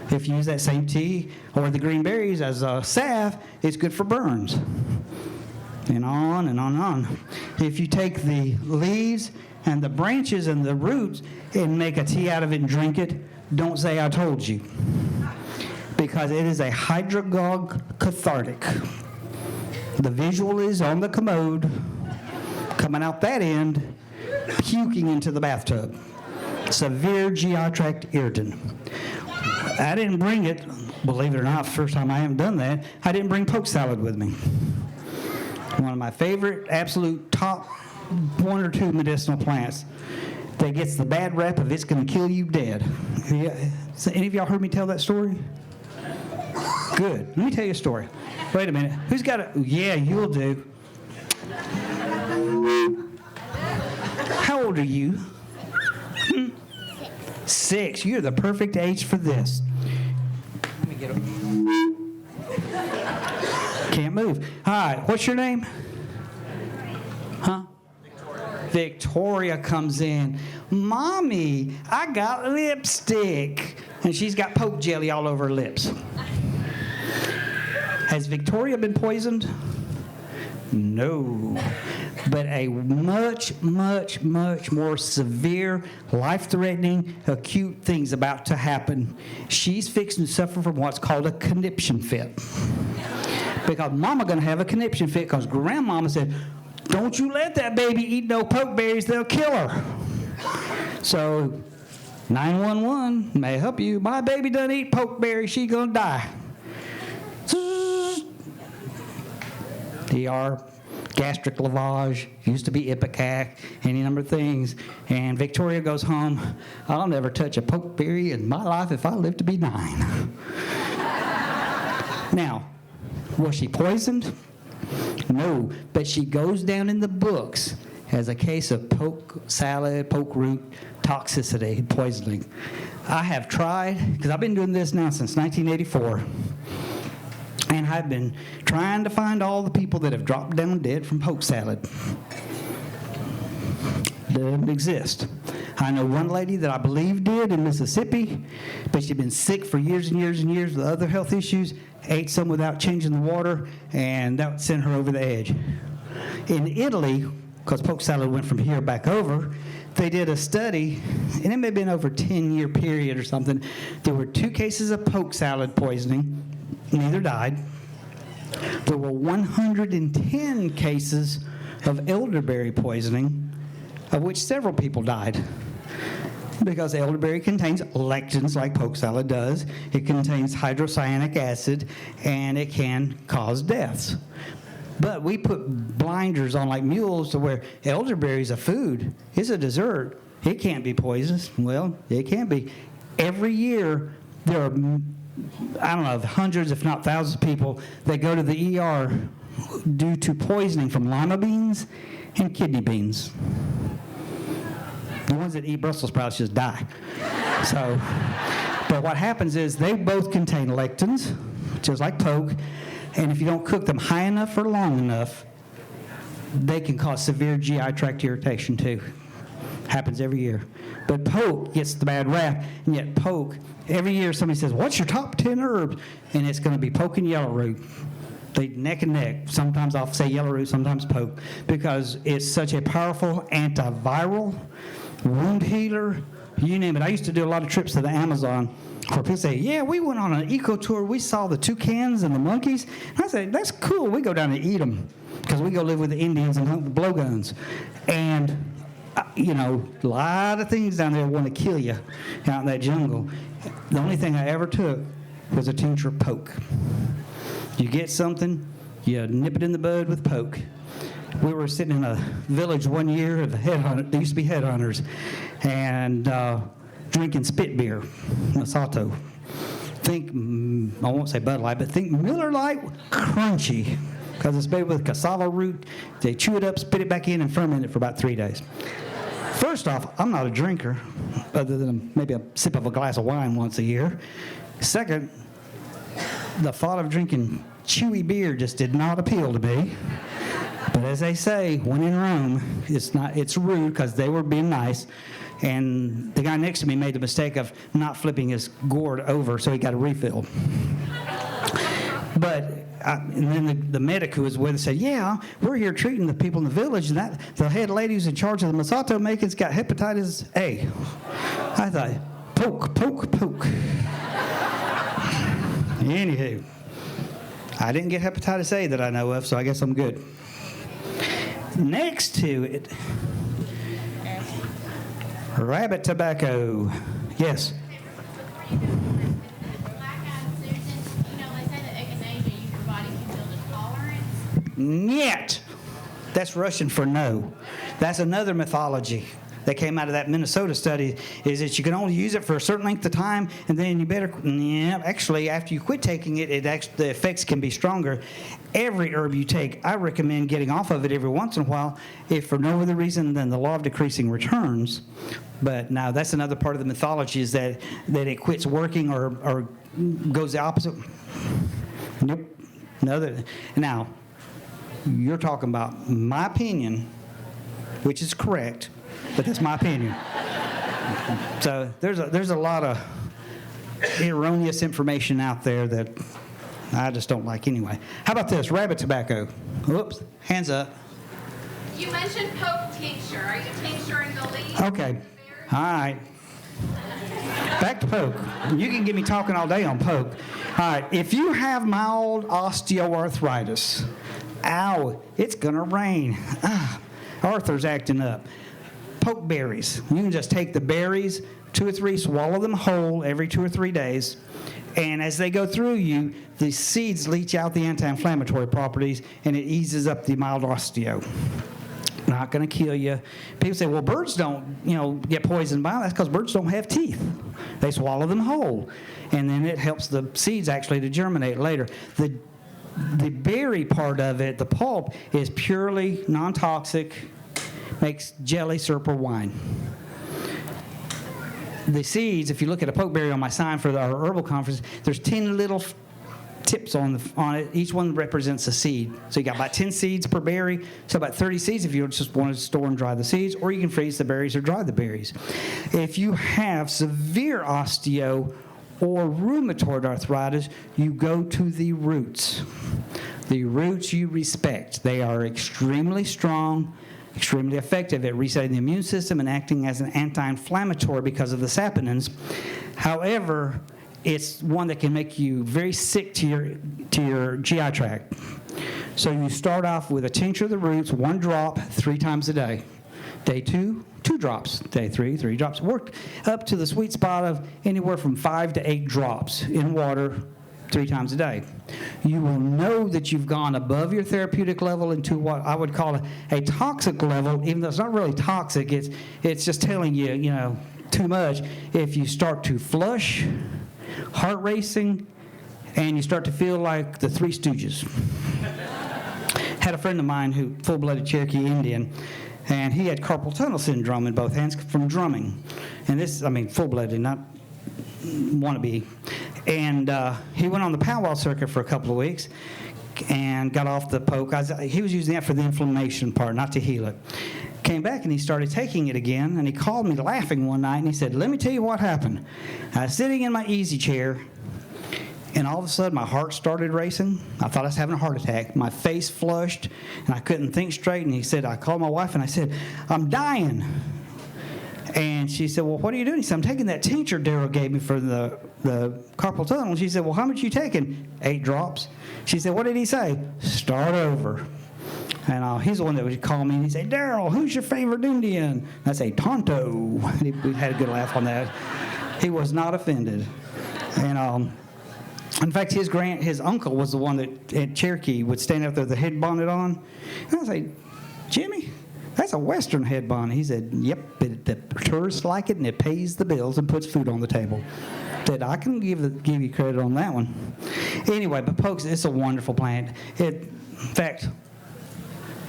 If you use that same tea or the green berries as a salve, it's good for burns. And on and on and on. If you take the leaves and the branches and the roots and make a tea out of it and drink it, don't say I told you. Because it is a hydragogue cathartic. The visual is on the commode, coming out that end, puking into the bathtub. Severe GI tract irritant. I didn't bring it, believe it or not, first time I haven't done that, I didn't bring poke salad with me. One of my favorite, absolute top 1 or 2 medicinal plants that gets the bad rap of it's going to kill you dead. So any of y'all heard me tell that story? Good. Let me tell you a story. Wait a minute. Who's got a... Yeah, you'll do. How old are you? 6. You're the perfect age for this. Let me get him. Can't move. All right. What's your name? Huh? Victoria comes in. Mommy, I got lipstick. And she's got poke jelly all over her lips. Has Victoria been poisoned? No. But a much, much, much more severe, life-threatening, acute thing's about to happen. She's fixing to suffer from what's called a conniption fit. Because Mama going to have a conniption fit because Grandmama said, don't you let that baby eat no pokeberries, they'll kill her. So 911 may help you. My baby doesn't eat pokeberries, she going to die. ER, gastric lavage, used to be Ipecac, any number of things. And Victoria goes home, I'll never touch a pokeberry in my life if I live to be 9. Now, was she poisoned? No, but she goes down in the books as a case of poke salad, poke root toxicity, poisoning. I have tried, because I've been doing this now since 1984, and I've been trying to find all the people that have dropped down dead from poke salad. They don't exist. I know one lady that I believe did in Mississippi, but she'd been sick for years and years and years with other health issues, ate some without changing the water, and that sent her over the edge. In Italy, because poke salad went from here back over, they did a study, and it may have been over a 10-year period or something. There were 2 cases of poke salad poisoning. Neither died. There were 110 cases of elderberry poisoning, of which several people died. Because elderberry contains lectins like poke salad does. It contains hydrocyanic acid, and it can cause deaths. But we put blinders on like mules to where elderberry's a food. It's a dessert. It can't be poisonous. Well, it can be. Every year, there are, I don't know, hundreds, if not thousands of people that go to the ER due to poisoning from lima beans and kidney beans. The ones that eat Brussels sprouts just die. So, but what happens is they both contain lectins, just like poke, and if you don't cook them high enough or long enough, they can cause severe GI tract irritation too. Happens every year. But poke gets the bad rap, and yet poke, every year somebody says, what's your top 10 herbs? And it's going to be poke and yellow root. They neck and neck. Sometimes I'll say yellow root, sometimes poke, because it's such a powerful antiviral, wound healer, you name it. I used to do a lot of trips to the Amazon where people say, yeah, we went on an eco tour. We saw the toucans and the monkeys. And I say, that's cool. We go down and eat them because we go live with the Indians and hunt with blowguns. And, you know, a lot of things down there want to kill you out in that jungle. The only thing I ever took was a tincture of poke. You get something, you nip it in the bud with poke. We were sitting in a village one year of headhunters. They used to be headhunters, and drinking spit beer, Masato. Think, I won't say Bud Light, but think Miller Lite Crunchy. because it's made with cassava root. They chew it up, spit it back in, and ferment it for about 3 days. First off, I'm not a drinker, other than maybe a sip of a glass of wine once a year. Second, the thought of drinking chewy beer just did not appeal to me. But as they say, when in Rome, it's rude because they were being nice. And the guy next to me made the mistake of not flipping his gourd over, so he got a refill. And then the medic who was with us said, yeah, we're here treating the people in the village, and the head lady who's in charge of the Masato making's got hepatitis A. I thought, poke. Anywho, I didn't get hepatitis A that I know of, so I guess I'm good. Next to it, rabbit tobacco. Yes. Niet. That's Russian for no. That's another mythology that came out of that Minnesota study, is that you can only use it for a certain length of time, and then you better, actually, after you quit taking it, the effects can be stronger. Every herb you take, I recommend getting off of it every once in a while, if for no other reason than the law of decreasing returns. But now that's another part of the mythology, is that it quits working or goes the opposite. Nope. Now, you're talking about my opinion, which is correct, but that's my opinion. So there's a lot of erroneous information out there that I just don't like anyway. How about this, rabbit tobacco? Whoops, hands up. You mentioned poke tincture. Are you tincturing the leaves? Okay, all right. Back to poke. You can get me talking all day on poke. All right, if you have mild osteoarthritis, ow, it's gonna rain. Arthur's acting up. Poke berries. You can just take the berries, 2 or 3, swallow them whole every 2 or 3 days, and as they go through you, the seeds leach out the anti-inflammatory properties, and it eases up the mild osteo. Not going to kill you. People say, well, birds don't, get poisoned by them. That's because birds don't have teeth. They swallow them whole, and then it helps the seeds actually to germinate later. The berry part of it, the pulp, is purely non-toxic, makes jelly, syrup, or wine. The seeds, if you look at a pokeberry on my sign for our herbal conference, there's 10 little tips on it. Each one represents a seed. So you got about 10 seeds per berry, so about 30 seeds if you just want to store and dry the seeds, or you can freeze the berries or dry the berries. If you have severe osteo or rheumatoid arthritis, you go to the roots. The roots you respect. They are extremely strong, extremely effective at resetting the immune system and acting as an anti-inflammatory because of the saponins. However, it's one that can make you very sick to your GI tract. So you start off with a tincture of the roots, 1 drop, 3 times a day. Day 2, 2 drops. Day 3, 3 drops. Work up to the sweet spot of anywhere from 5 to 8 drops in water 3 times a day. You will know that you've gone above your therapeutic level into what I would call a toxic level, even though it's not really toxic. It's just telling you, too much. If you start to flush, heart racing, and you start to feel like the Three Stooges. Had a friend of mine who full-blooded Cherokee Indian, and he had carpal tunnel syndrome in both hands from drumming. And this, full-blooded, not wannabe. And he went on the powwow circuit for a couple of weeks and got off the poke. He was using that for the inflammation part, not to heal it. Came back and he started taking it again, and he called me laughing one night, and he said, let me tell you what happened. I was sitting in my easy chair, and all of a sudden my heart started racing. I thought I was having a heart attack. My face flushed, and I couldn't think straight, and he said, I called my wife, and I said, I'm dying. And she said, well, what are you doing? He said, I'm taking that tincture Darryl gave me for the carpal tunnel. And she said, well, how much are you taking? 8 drops. She said, what did he say? Start over. And he's the one that would call me, and he'd say, Darryl, who's your favorite Indian? And I'd say, Tonto. We had a good laugh on that. He was not offended. And in fact, his uncle was the one that at Cherokee would stand up there with the head bonnet on. And I'd say, Jimmy, that's a Western head bonnet. He said, yep, the tourists like it, and it pays the bills and puts food on the table. Said, I can give you credit on that one. Anyway, but folks, it's a wonderful plant. In fact,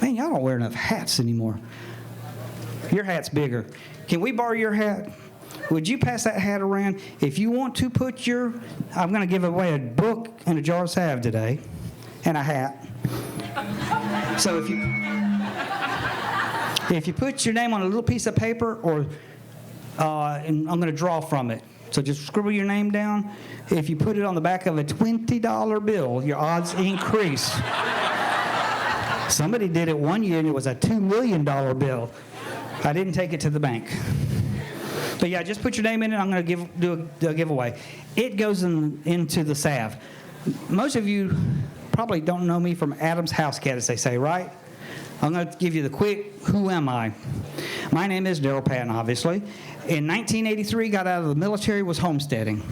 man, y'all don't wear enough hats anymore. Your hat's bigger. Can we borrow your hat? Would you pass that hat around? If you want to put your, I'm going to give away a book and a jar of salve today, and a hat. So if you put your name on a little piece of paper, or and I'm going to draw from it. So just scribble your name down. If you put it on the back of a $20 bill, your odds increase. Somebody did it one year, and it was a $2 million bill. I didn't take it to the bank. But yeah, just put your name in it. I'm going to do a giveaway. It goes into the salve. Most of you probably don't know me from Adam's house cat, as they say, right? I'm going to give you the quick, who am I? My name is Darryl Patton, obviously. In 1983, got out of the military, was homesteading,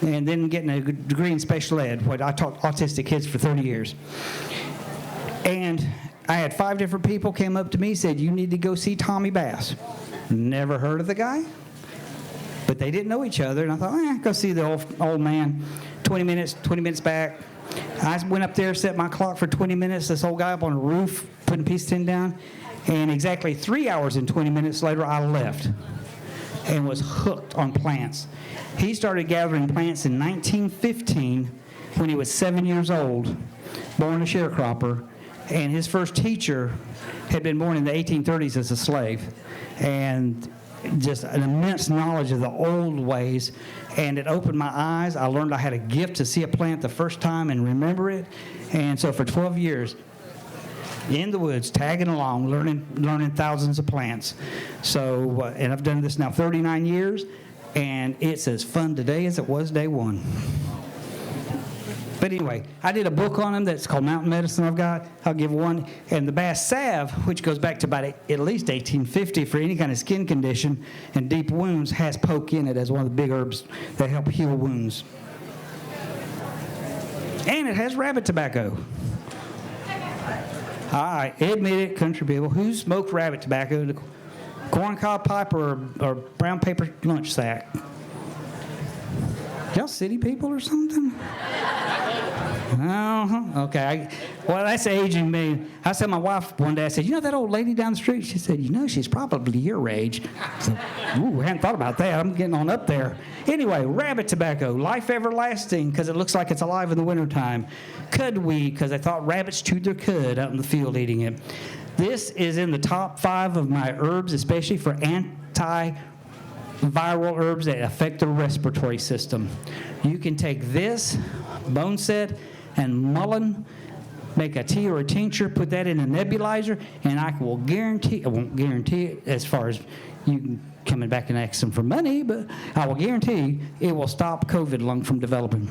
and then getting a degree in special ed. I taught autistic kids for 30 years. And I had 5 different people came up to me, said, you need to go see Tommy Bass. Never heard of the guy, but they didn't know each other, and I thought, go see the old man. 20 minutes back. I went up there, set my clock for 20 minutes, this old guy up on the roof, putting peace tin down, and exactly 3 hours and 20 minutes later, I left and was hooked on plants. He started gathering plants in 1915 when he was 7 years old, born a sharecropper, and his first teacher had been born in the 1830s as a slave, and just an immense knowledge of the old ways, and it opened my eyes. I learned I had a gift to see a plant the first time and remember it, and so for 12 years, in the woods, tagging along, learning thousands of plants. So, and I've done this now 39 years, and it's as fun today as it was day one. But anyway, I did a book on them that's called Mountain Medicine I'll give one. And the bass salve, which goes back to about at least 1850 for any kind of skin condition and deep wounds, has poke in it as one of the big herbs that help heal wounds. And it has rabbit tobacco. All right, admit it, country people. Who smoked rabbit tobacco? Corncob pipe or brown paper lunch sack? Y'all city people or something? Okay. Well, that's aging me. I said to my wife one day, I said, you know that old lady down the street? She said, she's probably your age. So, I hadn't thought about that. I'm getting on up there. Anyway, rabbit tobacco, life everlasting, because it looks like it's alive in the wintertime. Cudweed, because I thought rabbits chewed their cud out in the field eating it. This is in the top 5 of my herbs, especially for antiviral herbs that affect the respiratory system. You can take this, boneset, and mullein, make a tea or a tincture, put that in a nebulizer, and I won't guarantee it as far as you coming back and asking for money, but I will guarantee it will stop COVID lung from developing.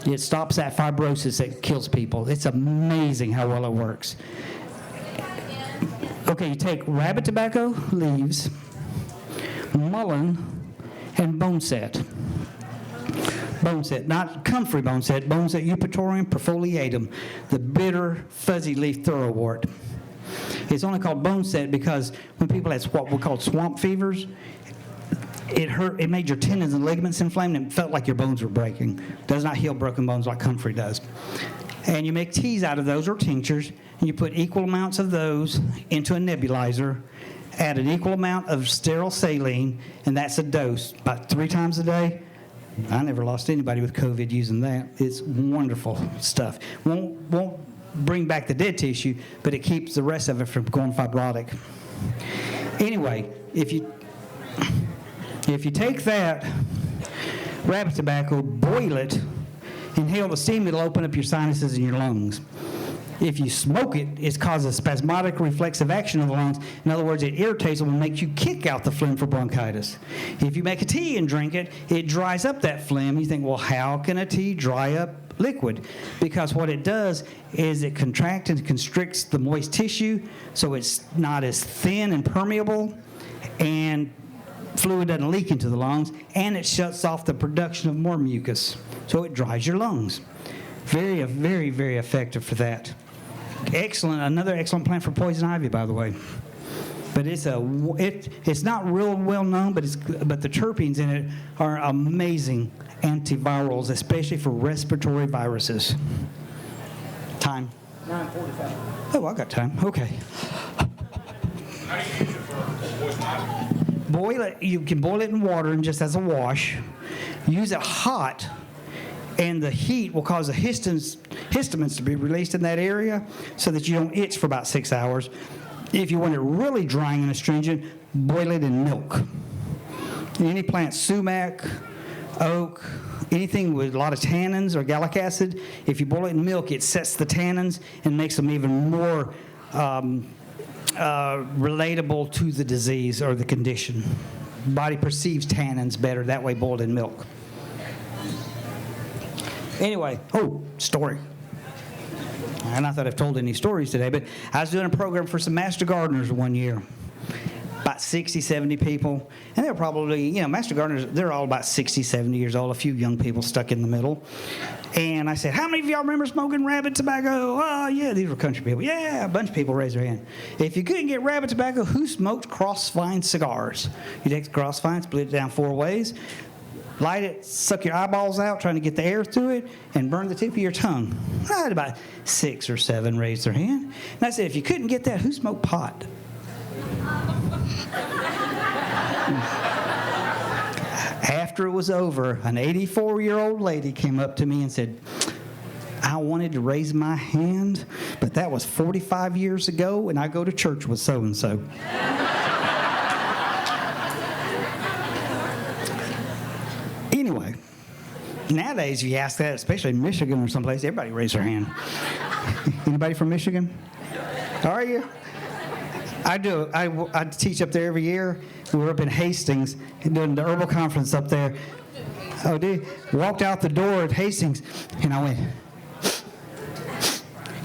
It stops that fibrosis that kills people. It's amazing how well it works. Okay, you take rabbit tobacco leaves, mullein, and boneset. Boneset, not comfrey boneset, boneset eupatorium perfoliatum, the bitter, fuzzy leaf thoroughwort. It's only called boneset because when people had what we call swamp fevers, it hurt. It made your tendons and ligaments inflamed, and it felt like your bones were breaking. Does not heal broken bones like comfrey does. And you make teas out of those or tinctures, and you put equal amounts of those into a nebulizer, add an equal amount of sterile saline, and that's a dose, about 3 times a day. I never lost anybody with COVID using that. It's wonderful stuff. Won't bring back the dead tissue, but it keeps the rest of it from going fibrotic. Anyway, if you take that rabbit tobacco, boil it, inhale the steam, it'll open up your sinuses and your lungs. If you smoke it, it causes spasmodic reflexive action of the lungs. In other words, it irritates them and makes you kick out the phlegm for bronchitis. If you make a tea and drink it, it dries up that phlegm. You think, well, how can a tea dry up liquid? Because what it does is it contracts and constricts the moist tissue so it's not as thin and permeable, and fluid doesn't leak into the lungs, and it shuts off the production of more mucus. So it dries your lungs. Very, very, very effective for that. Excellent, another excellent plant for poison ivy, by the way. But it's not real well known, but the terpenes in it are amazing antivirals, especially for respiratory viruses. Time. 9:45. Oh, I got time. Okay. How do you use it for poison? Boil it. You can boil it in water and just as a wash. Use it hot, and the heat will cause the histamines to be released in that area so that you don't itch for about 6 hours. If you want it really drying and astringent, boil it in milk. Any plant, sumac, oak, anything with a lot of tannins or gallic acid, if you boil it in milk, it sets the tannins and makes them even more relatable to the disease or the condition. Body perceives tannins better that way boiled in milk. Anyway, story. And not that I've told any stories today, but I was doing a program for some master gardeners one year. About 60, 70 people. And they were probably, master gardeners, they're all about 60, 70 years old, a few young people stuck in the middle. And I said, how many of y'all remember smoking rabbit tobacco? Oh, yeah, these were country people. Yeah, a bunch of people raised their hand. If you couldn't get rabbit tobacco, who smoked crossvine cigars? You take the crossvine, split it down 4 ways, light it, suck your eyeballs out, trying to get the air through it, and burn the tip of your tongue. I had about 6 or 7 raise their hand. And I said, if you couldn't get that, who smoked pot? After it was over, an 84-year-old lady came up to me and said, I wanted to raise my hand, but that was 45 years ago, and I go to church with so-and-so. Anyway, nowadays, if you ask that, especially in Michigan or someplace, everybody raise their hand. Anybody from Michigan? Are you? I do. I teach up there every year. We were up in Hastings doing the Herbal conference up there. Oh, dude. Walked out the door at Hastings, and I went,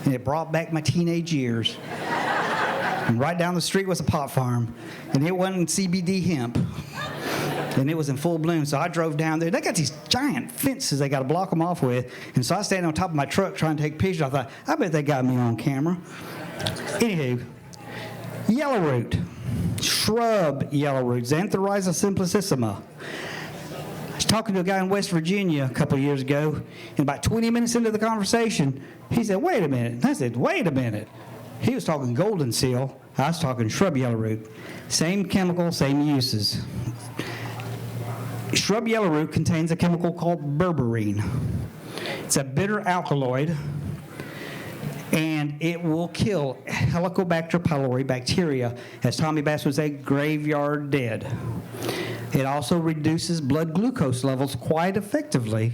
and it brought back my teenage years. And right down the street was a pot farm, and it wasn't CBD hemp. And it was in full bloom, so I drove down there. They got these giant fences they got to block them off with. And so I stayed on top of my truck trying to take pictures. I thought, I bet they got me on camera. Anywho, yellowroot, shrub yellowroot, Xanthorrhiza simplicissima. I was talking to a guy in West Virginia a couple of years ago, and about 20 minutes into the conversation, he said, wait a minute. And I said, wait a minute. He was talking golden seal. I was talking shrub yellowroot. Same chemical, same uses. Shrub yellowroot contains a chemical called berberine. It's a bitter alkaloid, and it will kill Helicobacter pylori bacteria, as Tommy Bass would say, graveyard dead. It also reduces blood glucose levels quite effectively.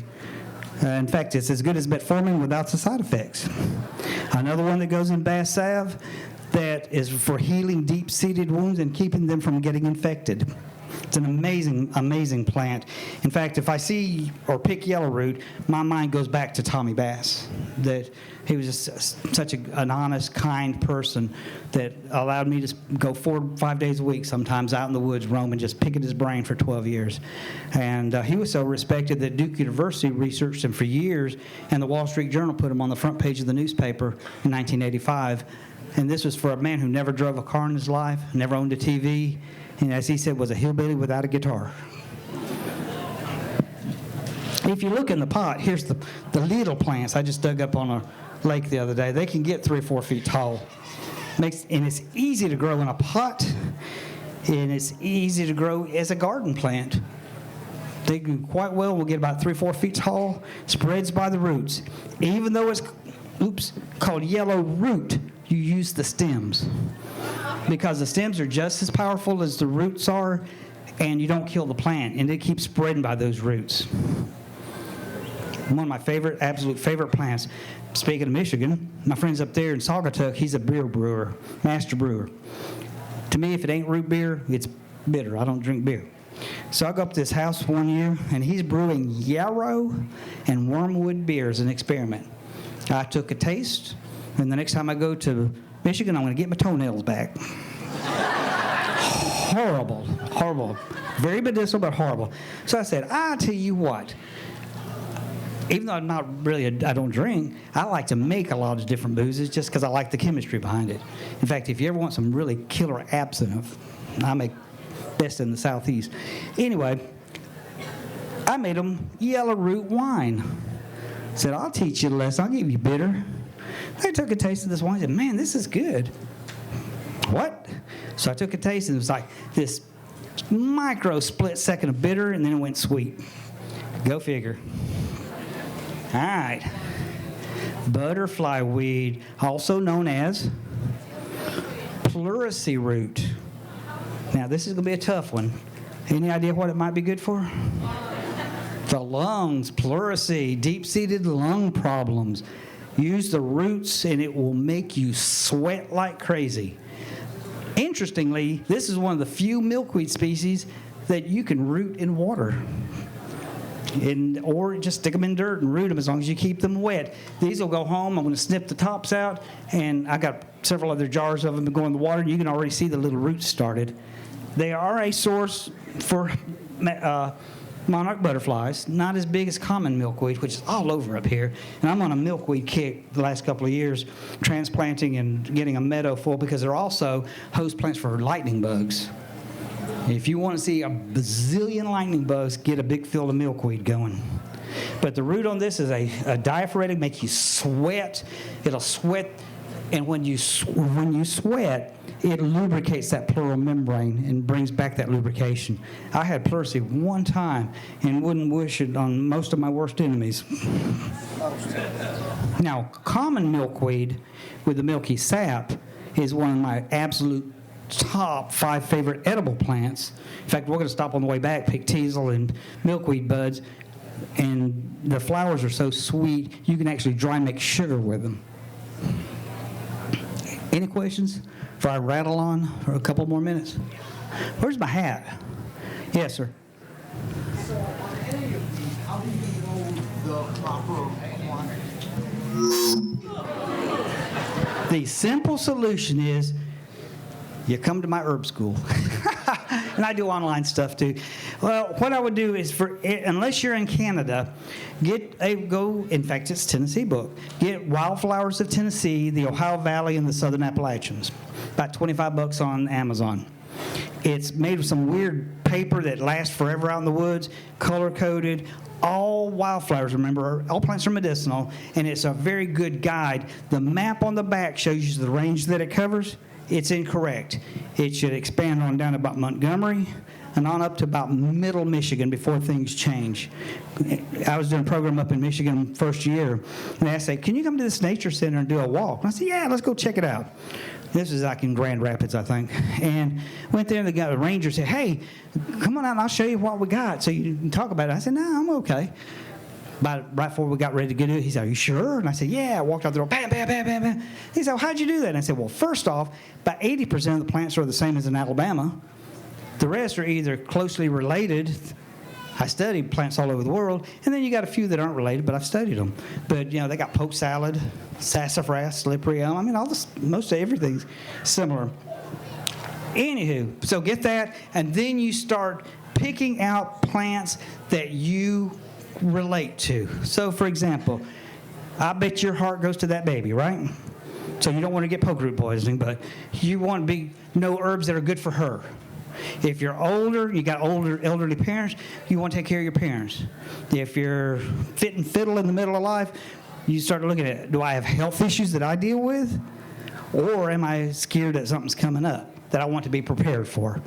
In fact, it's as good as metformin without the side effects. Another one that goes in bass salve that is for healing deep-seated wounds and keeping them from getting infected. It's an amazing, amazing plant. In fact, if I see or pick yellowroot, my mind goes back to Tommy Bass. That he was just such an honest, kind person that allowed me to go 4 or 5 days a week sometimes out in the woods roaming, just picking his brain for 12 years. And he was so respected that Duke University researched him for years, and the Wall Street Journal put him on the front page of the newspaper in 1985. And this was for a man who never drove a car in his life, never owned a TV, and as he said, was a hillbilly without a guitar. If you look in the pot, here's the little plants I just dug up on a lake the other day. They can get 3 or 4 feet tall. And it's easy to grow in a pot, and it's easy to grow as a garden plant. They do quite well. Will get about 3 or 4 feet tall, spreads by the roots. Even though it's called yellow root, you use the stems, because the stems are just as powerful as the roots are, and you don't kill the plant, and it keeps spreading by those roots. One of my absolute favorite plants. Speaking of Michigan, my friend's up there in Saugatuck, he's a beer brewer, master brewer. To me, if it ain't root beer, it's bitter. I don't drink beer. So I go up to his house one year, and he's brewing yarrow and wormwood beer as an experiment. I took a taste, and the next time I go to Michigan, I'm going to get my toenails back. Horrible, horrible. Very medicinal, but horrible. So I said, I'll tell you what. Even though I'm not really, I don't drink, I like to make a lot of different boozes just because I like the chemistry behind it. In fact, if you ever want some really killer absinthe, I make best in the Southeast. Anyway, I made them yellow root wine. Said, I'll teach you a lesson. I'll give you bitter. I took a taste of this wine and said, man, this is good. What? So I took a taste and it was like this micro split second of bitter and then it went sweet. Go figure. All right. Butterfly weed, also known as pleurisy root. Now, this is going to be a tough one. Any idea what it might be good for? The lungs, pleurisy, deep-seated lung problems. Use the roots and it will make you sweat like crazy. Interestingly, this is one of the few milkweed species that you can root in water. Or just stick them in dirt and root them as long as you keep them wet. These will go home. I'm going to snip the tops out, and I got several other jars of them to go in the water. You can already see the little roots started. They are a source for monarch butterflies, not as big as common milkweed, which is all over up here. And I'm on a milkweed kick the last couple of years, transplanting and getting a meadow full because they're also host plants for lightning bugs. If you want to see a bazillion lightning bugs, get a big field of milkweed going. But the root on this is a diaphoretic, make you sweat. It'll sweat, and when you sweat, it lubricates that pleural membrane and brings back that lubrication. I had pleurisy one time and wouldn't wish it on most of my worst enemies. Now, common milkweed with the milky sap is one of my absolute top 5 favorite edible plants. In fact, we're going to stop on the way back, pick teasel and milkweed buds, and the flowers are so sweet, you can actually dry make sugar with them. Any questions before I rattle on for a couple more minutes? Where's my hat? Yes, sir. So, how do you hold the proper quantity? The simple solution is you come to my herb school. And I do online stuff too. Well, what I would do is, unless you're in Canada, in fact, it's a Tennessee book. Get Wildflowers of Tennessee, the Ohio Valley, and the Southern Appalachians. About $25 on Amazon. It's made of some weird paper that lasts forever out in the woods, color-coded. All wildflowers, remember, all plants are medicinal, and it's a very good guide. The map on the back shows you the range that it covers. It's incorrect. It should expand on down about Montgomery and on up to about middle Michigan before things change. I was doing a program up in Michigan first year, and I said, can you come to this nature center and do a walk? And I said, yeah, let's go check it out. This is like in Grand Rapids, I think. And went there, and the ranger said, hey, come on out and I'll show you what we got so you can talk about it. I said, no, I'm okay. Right before we got ready to get it, he said, are you sure? And I said, yeah. I walked out the door, bam, bam, bam, bam, bam. He said, well, how'd you do that? And I said, well, first off, about 80% of the plants are the same as in Alabama. The rest are either closely related. I studied plants all over the world. And then you got a few that aren't related, but I've studied them. But, they got poke salad, sassafras, slippery elm. I mean, most of everything's similar. Anywho, so get that, and then you start picking out plants that you relate to. So, for example, I bet your heart goes to that baby, right? So you don't want to get poke root poisoning, but you want to know herbs that are good for her. If you're older, you got elderly parents, you want to take care of your parents. If you're fit and fiddle in the middle of life, you start looking at, do I have health issues that I deal with? Or am I scared that something's coming up that I want to be prepared for?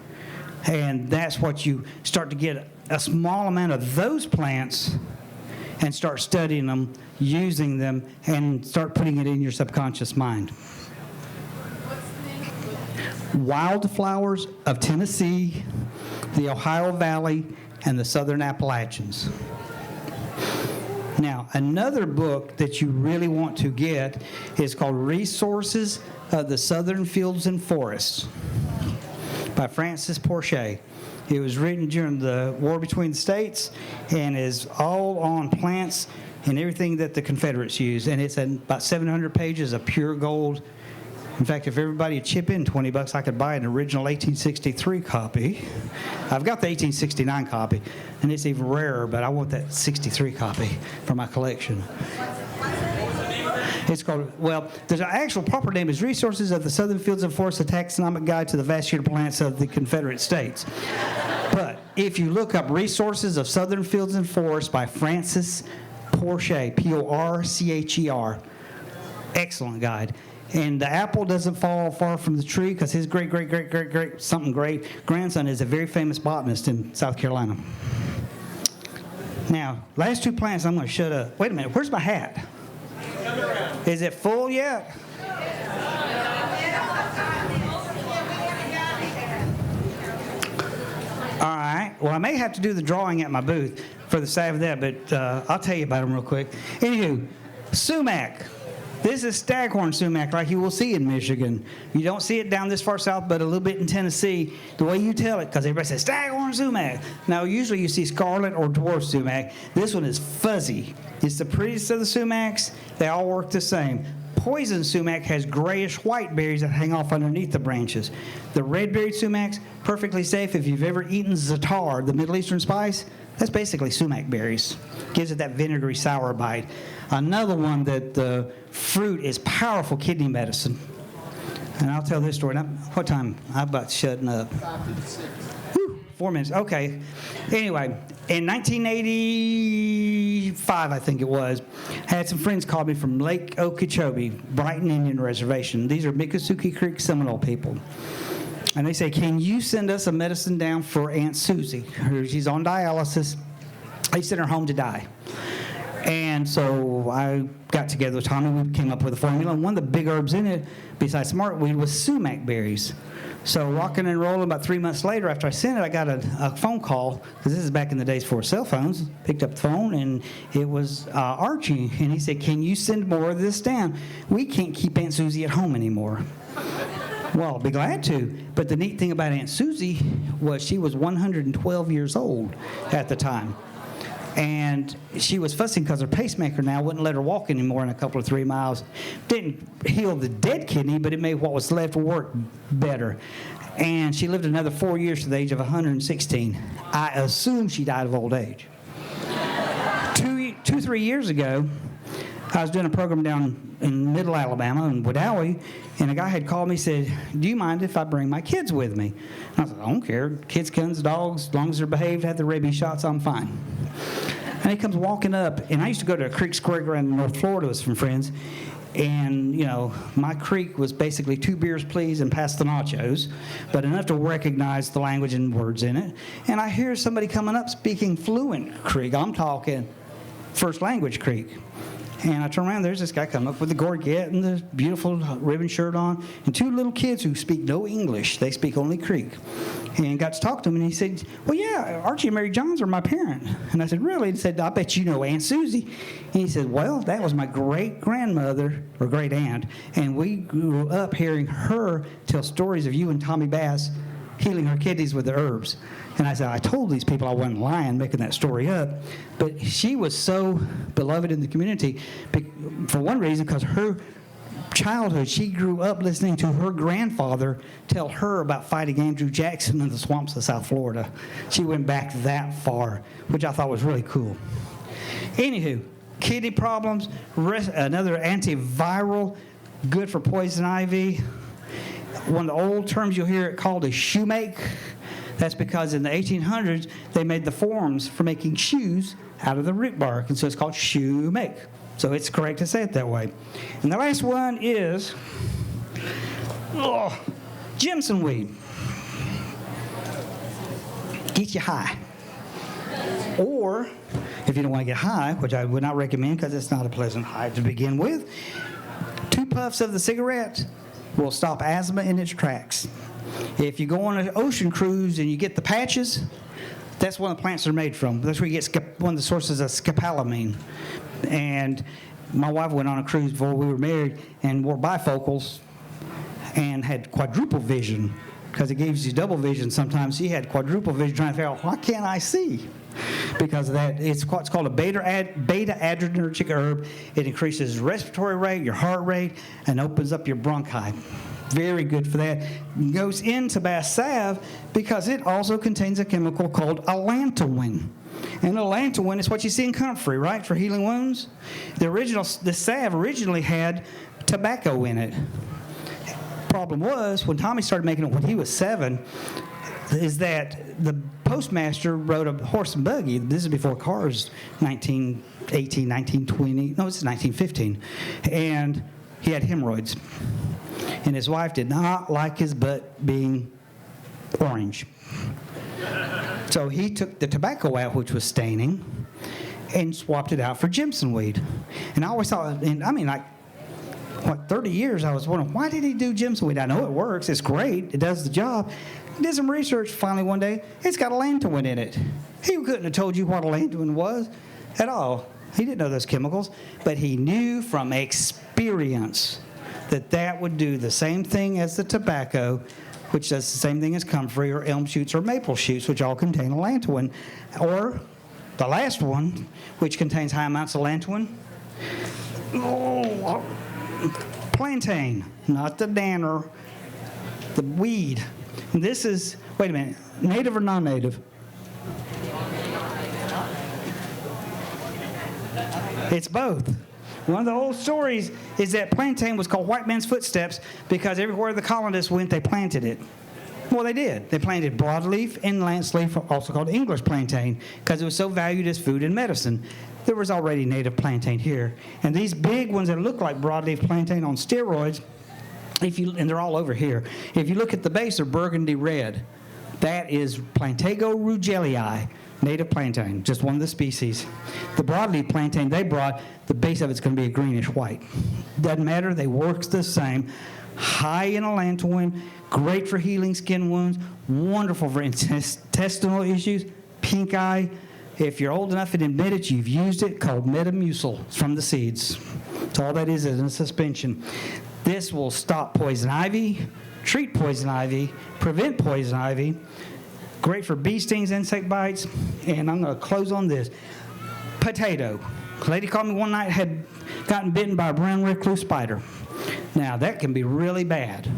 And that's what you start to get a small amount of those plants and start studying them, using them, and start putting it in your subconscious mind. Wildflowers of Tennessee, the Ohio Valley, and the Southern Appalachians. Now, another book that you really want to get is called Resources of the Southern Fields and Forests by Francis Porcher. It was written during the war between the states and is all on plants and everything that the Confederates used. And it's about 700 pages of pure gold. In fact, if everybody would chip in $20, I could buy an original 1863 copy. I've got the 1869 copy, and it's even rarer, but I want that 63 copy for my collection. It's called, the actual proper name is Resources of the Southern Fields and Forests, a Taxonomic Guide to the Vascular Plants of the Confederate States. But if you look up Resources of Southern Fields and Forests by Francis Porcher, Porcher, Excellent guide. And the apple doesn't fall far from the tree because his great grandson is a very famous botanist in South Carolina. Now, last two plants, I'm going to shut up. Wait a minute, where's my hat? Is it full yet? All right. Well, I may have to do the drawing at my booth for the sake of that, but I'll tell you about them real quick. Anywho, sumac. This is staghorn sumac like you will see in Michigan. You don't see it down this far south, but a little bit in Tennessee. The way you tell it, because everybody says staghorn sumac. Now, usually you see scarlet or dwarf sumac. This one is fuzzy. It's the prettiest of the sumacs. They all work the same. Poison sumac has grayish-white berries that hang off underneath the branches. The red-berried sumacs, perfectly safe. If you've ever eaten za'atar, the Middle Eastern spice, that's basically sumac berries. Gives it that vinegary sour bite. Another one that the fruit is powerful kidney medicine. And I'll tell this story. Now, what time? I'm about shutting up. 4 minutes. Okay. Anyway, in 1985, I think it was, I had some friends call me from Lake Okeechobee, Brighton Indian Reservation. These are Miccosukee Creek Seminole people. And they say, can you send us a medicine down for Aunt Susie? She's on dialysis. They sent her home to die. And so I got together with Tommy. We came up with a formula. And one of the big herbs in it, besides smartweed, was sumac berries. So rocking and rolling, about 3 months later, after I sent it, I got a phone call, because this is back in the days before cell phones. Picked up the phone, and it was Archie. And he said, can you send more of this down? We can't keep Aunt Susie at home anymore. Well, I'll be glad to. But the neat thing about Aunt Susie was she was 112 years old at the time. And she was fussing because her pacemaker now wouldn't let her walk anymore in a couple of 3 miles. Didn't heal the dead kidney, but it made what was left work better. And she lived another 4 years to the age of 116. I assume she died of old age. 3 years ago, I was doing a program down in middle Alabama in Wedowee, and a guy had called me and said, do you mind if I bring my kids with me? And I said, I don't care. Kids, guns, dogs, as long as they're behaved, have the rabies shots, I'm fine. And he comes walking up, and I used to go to a creek square ground in North Florida with some friends, and, you know, my creek was basically 2 beers, please, and pass the nachos, but enough to recognize the language and words in it. And I hear somebody coming up speaking fluent Creek. I'm talking first language Creek. And I turn around, there's this guy coming up with the gorget and the beautiful ribbon shirt on, and 2 little kids who speak no English. They speak only Creek. And got to talk to him, and he said, well, yeah, Archie and Mary Johns are my parent. And I said, really? And he said, I bet you know Aunt Susie. And he said, well, that was my great-grandmother, or great-aunt, and we grew up hearing her tell stories of you and Tommy Bass healing her kidneys with the herbs. And I said, I told these people I wasn't lying, making that story up. But she was so beloved in the community, for one reason, because her childhood, she grew up listening to her grandfather tell her about fighting Andrew Jackson in the swamps of South Florida. She went back that far, which I thought was really cool. Anywho, kidney problems, another antiviral, good for poison ivy. One of the old terms you'll hear it called a shoemake. That's because in the 1800s, they made the forms for making shoes out of the root bark, and so it's called shoemake. So it's correct to say it that way. And the last one is jimsonweed. Get you high. Or, if you don't want to get high, which I would not recommend because it's not a pleasant high to begin with, 2 puffs of the cigarette will stop asthma in its tracks. If you go on an ocean cruise and you get the patches, that's one of the plants they're made from. That's where you get one of the sources of scopolamine. And my wife went on a cruise before we were married and wore bifocals and had quadruple vision because it gives you double vision sometimes. She had quadruple vision trying to figure out, why can't I see? Because of that, it's called a beta-adrenergic herb. It increases respiratory rate, your heart rate, and opens up your bronchi. Very good for that. It goes into bass salve because it also contains a chemical called allantoin. And allantoin is what you see in comfrey, right, for healing wounds? The salve originally had tobacco in it. Problem was, when Tommy started making it when he was 7, is that the postmaster rode a horse and buggy. This is before cars, 1918, 1920. No, this is 1915. And he had hemorrhoids. And his wife did not like his butt being orange. So he took the tobacco out, which was staining, and swapped it out for jimsonweed. And I always thought, and I mean, like, 30 years I was wondering, why did he do jimsonweed? I know it works, it's great, it does the job. Did some research finally one day, it's got allantoin in it. He couldn't have told you what allantoin was at all. He didn't know those chemicals, but he knew from experience that that would do the same thing as the tobacco, which does the same thing as comfrey or elm shoots or maple shoots, which all contain allantoin. Or the last one, which contains high amounts of allantoin, plantain, not the danner, the weed. And this is, wait a minute, native or non-native? It's both. One of the old stories is that plantain was called white man's footsteps because everywhere the colonists went, they planted it. Well, they did. They planted broadleaf and lance leaf, also called English plantain, because it was so valued as food and medicine. There was already native plantain here. And these big ones that look like broadleaf plantain on steroids, and they're all over here, if you look at the base, they're burgundy red. That is Plantago rugelii, native plantain, just one of the species. The broadleaf plantain they brought, the base of it's going to be a greenish white. Doesn't matter, they work the same. High in allantoin, great for healing skin wounds, wonderful for intestinal issues, pink eye. If you're old enough and admit it, you've used it, called Metamucil. It's from the seeds. So all that is a suspension. This will stop poison ivy, treat poison ivy, prevent poison ivy. Great for bee stings, insect bites. And I'm going to close on this. Potato. A lady called me one night, had gotten bitten by a brown recluse spider. Now, that can be really bad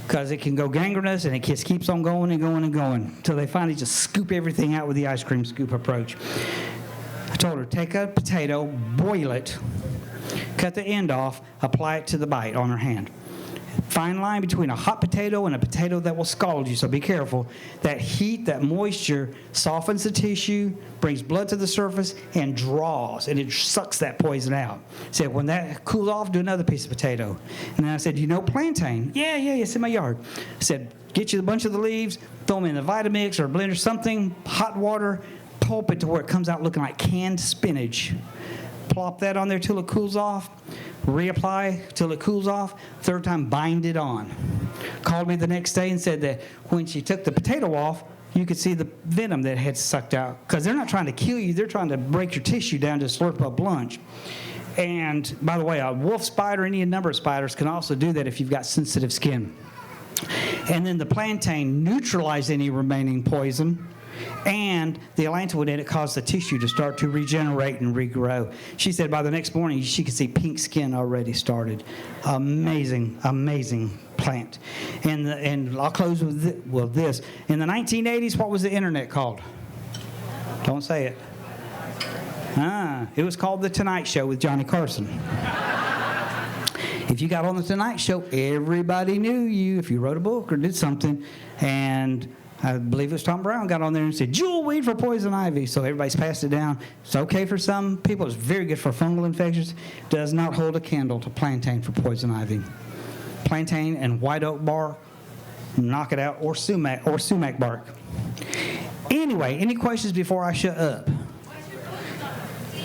because it can go gangrenous and it just keeps on going and going and going until they finally just scoop everything out with the ice cream scoop approach. I told her, take a potato, boil it, cut the end off, apply it to the bite on her hand. Fine line between a hot potato and a potato that will scald you, so be careful. That heat, that moisture softens the tissue, brings blood to the surface, and draws, and it sucks that poison out. Said, when that cools off, do another piece of potato. And then I said, you know plantain? Yeah, it's in my yard. I said, get you a bunch of the leaves, throw them in a Vitamix or a blender, something, hot water, pulp it to where it comes out looking like canned spinach. Plop that on there till it cools off. Reapply till it cools off. Third time, bind it on. Called me the next day and said that when she took the potato off, you could see the venom that had sucked out. Because they're not trying to kill you, they're trying to break your tissue down to slurp up lunch. And by the way, a wolf spider, any number of spiders can also do that if you've got sensitive skin. And then the plantain neutralized any remaining poison. And the allantoin in it caused the tissue to start to regenerate and regrow. She said by the next morning she could see pink skin already started. Amazing, amazing plant. And I'll close with this. In the 1980s, what was the internet called? Don't say it. It was called The Tonight Show with Johnny Carson. If you got on The Tonight Show, everybody knew you if you wrote a book or did something. And I believe it was Tom Brown got on there and said, jewelweed for poison ivy. So everybody's passed it down. It's okay for some people. It's very good for fungal infections. Does not hold a candle to plantain for poison ivy. Plantain and white oak bark, knock it out, or sumac bark. Anyway, any questions before I shut up?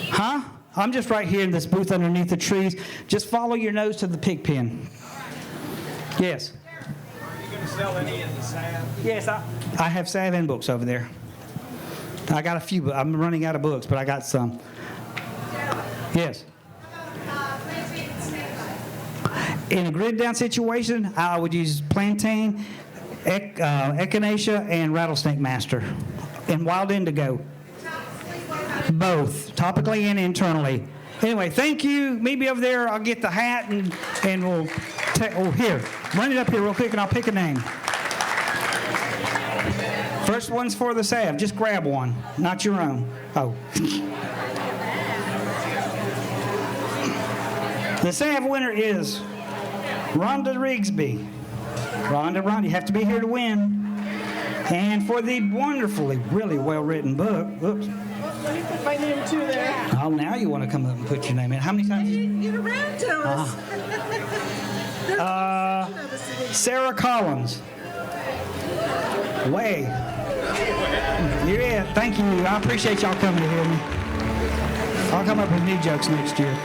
Huh? I'm just right here in this booth underneath the trees. Just follow your nose to the pig pen. Yes? Are you going to sell any in the salve? Yes, I have salve and books over there. I got a few. I'm running out of books, but I got some. Yes? In a grid down situation, I would use plantain, echinacea, and rattlesnake master, and wild indigo. Both, topically and internally. Anyway, thank you. Meet me over there. I'll get the hat and we'll here. Run it up here real quick and I'll pick a name. First one's for the salve. Just grab one, not your own. Oh. The salve winner is Rhonda Rigsby. Rhonda, you have to be here to win. And for the wonderfully, really well-written book, oops. name too there. Oh, now you want to come up and put your name in. How many times? Get around to us. Sarah Collins. Way. You're it. Thank you. I appreciate y'all coming to hear me. I'll come up with new jokes next year.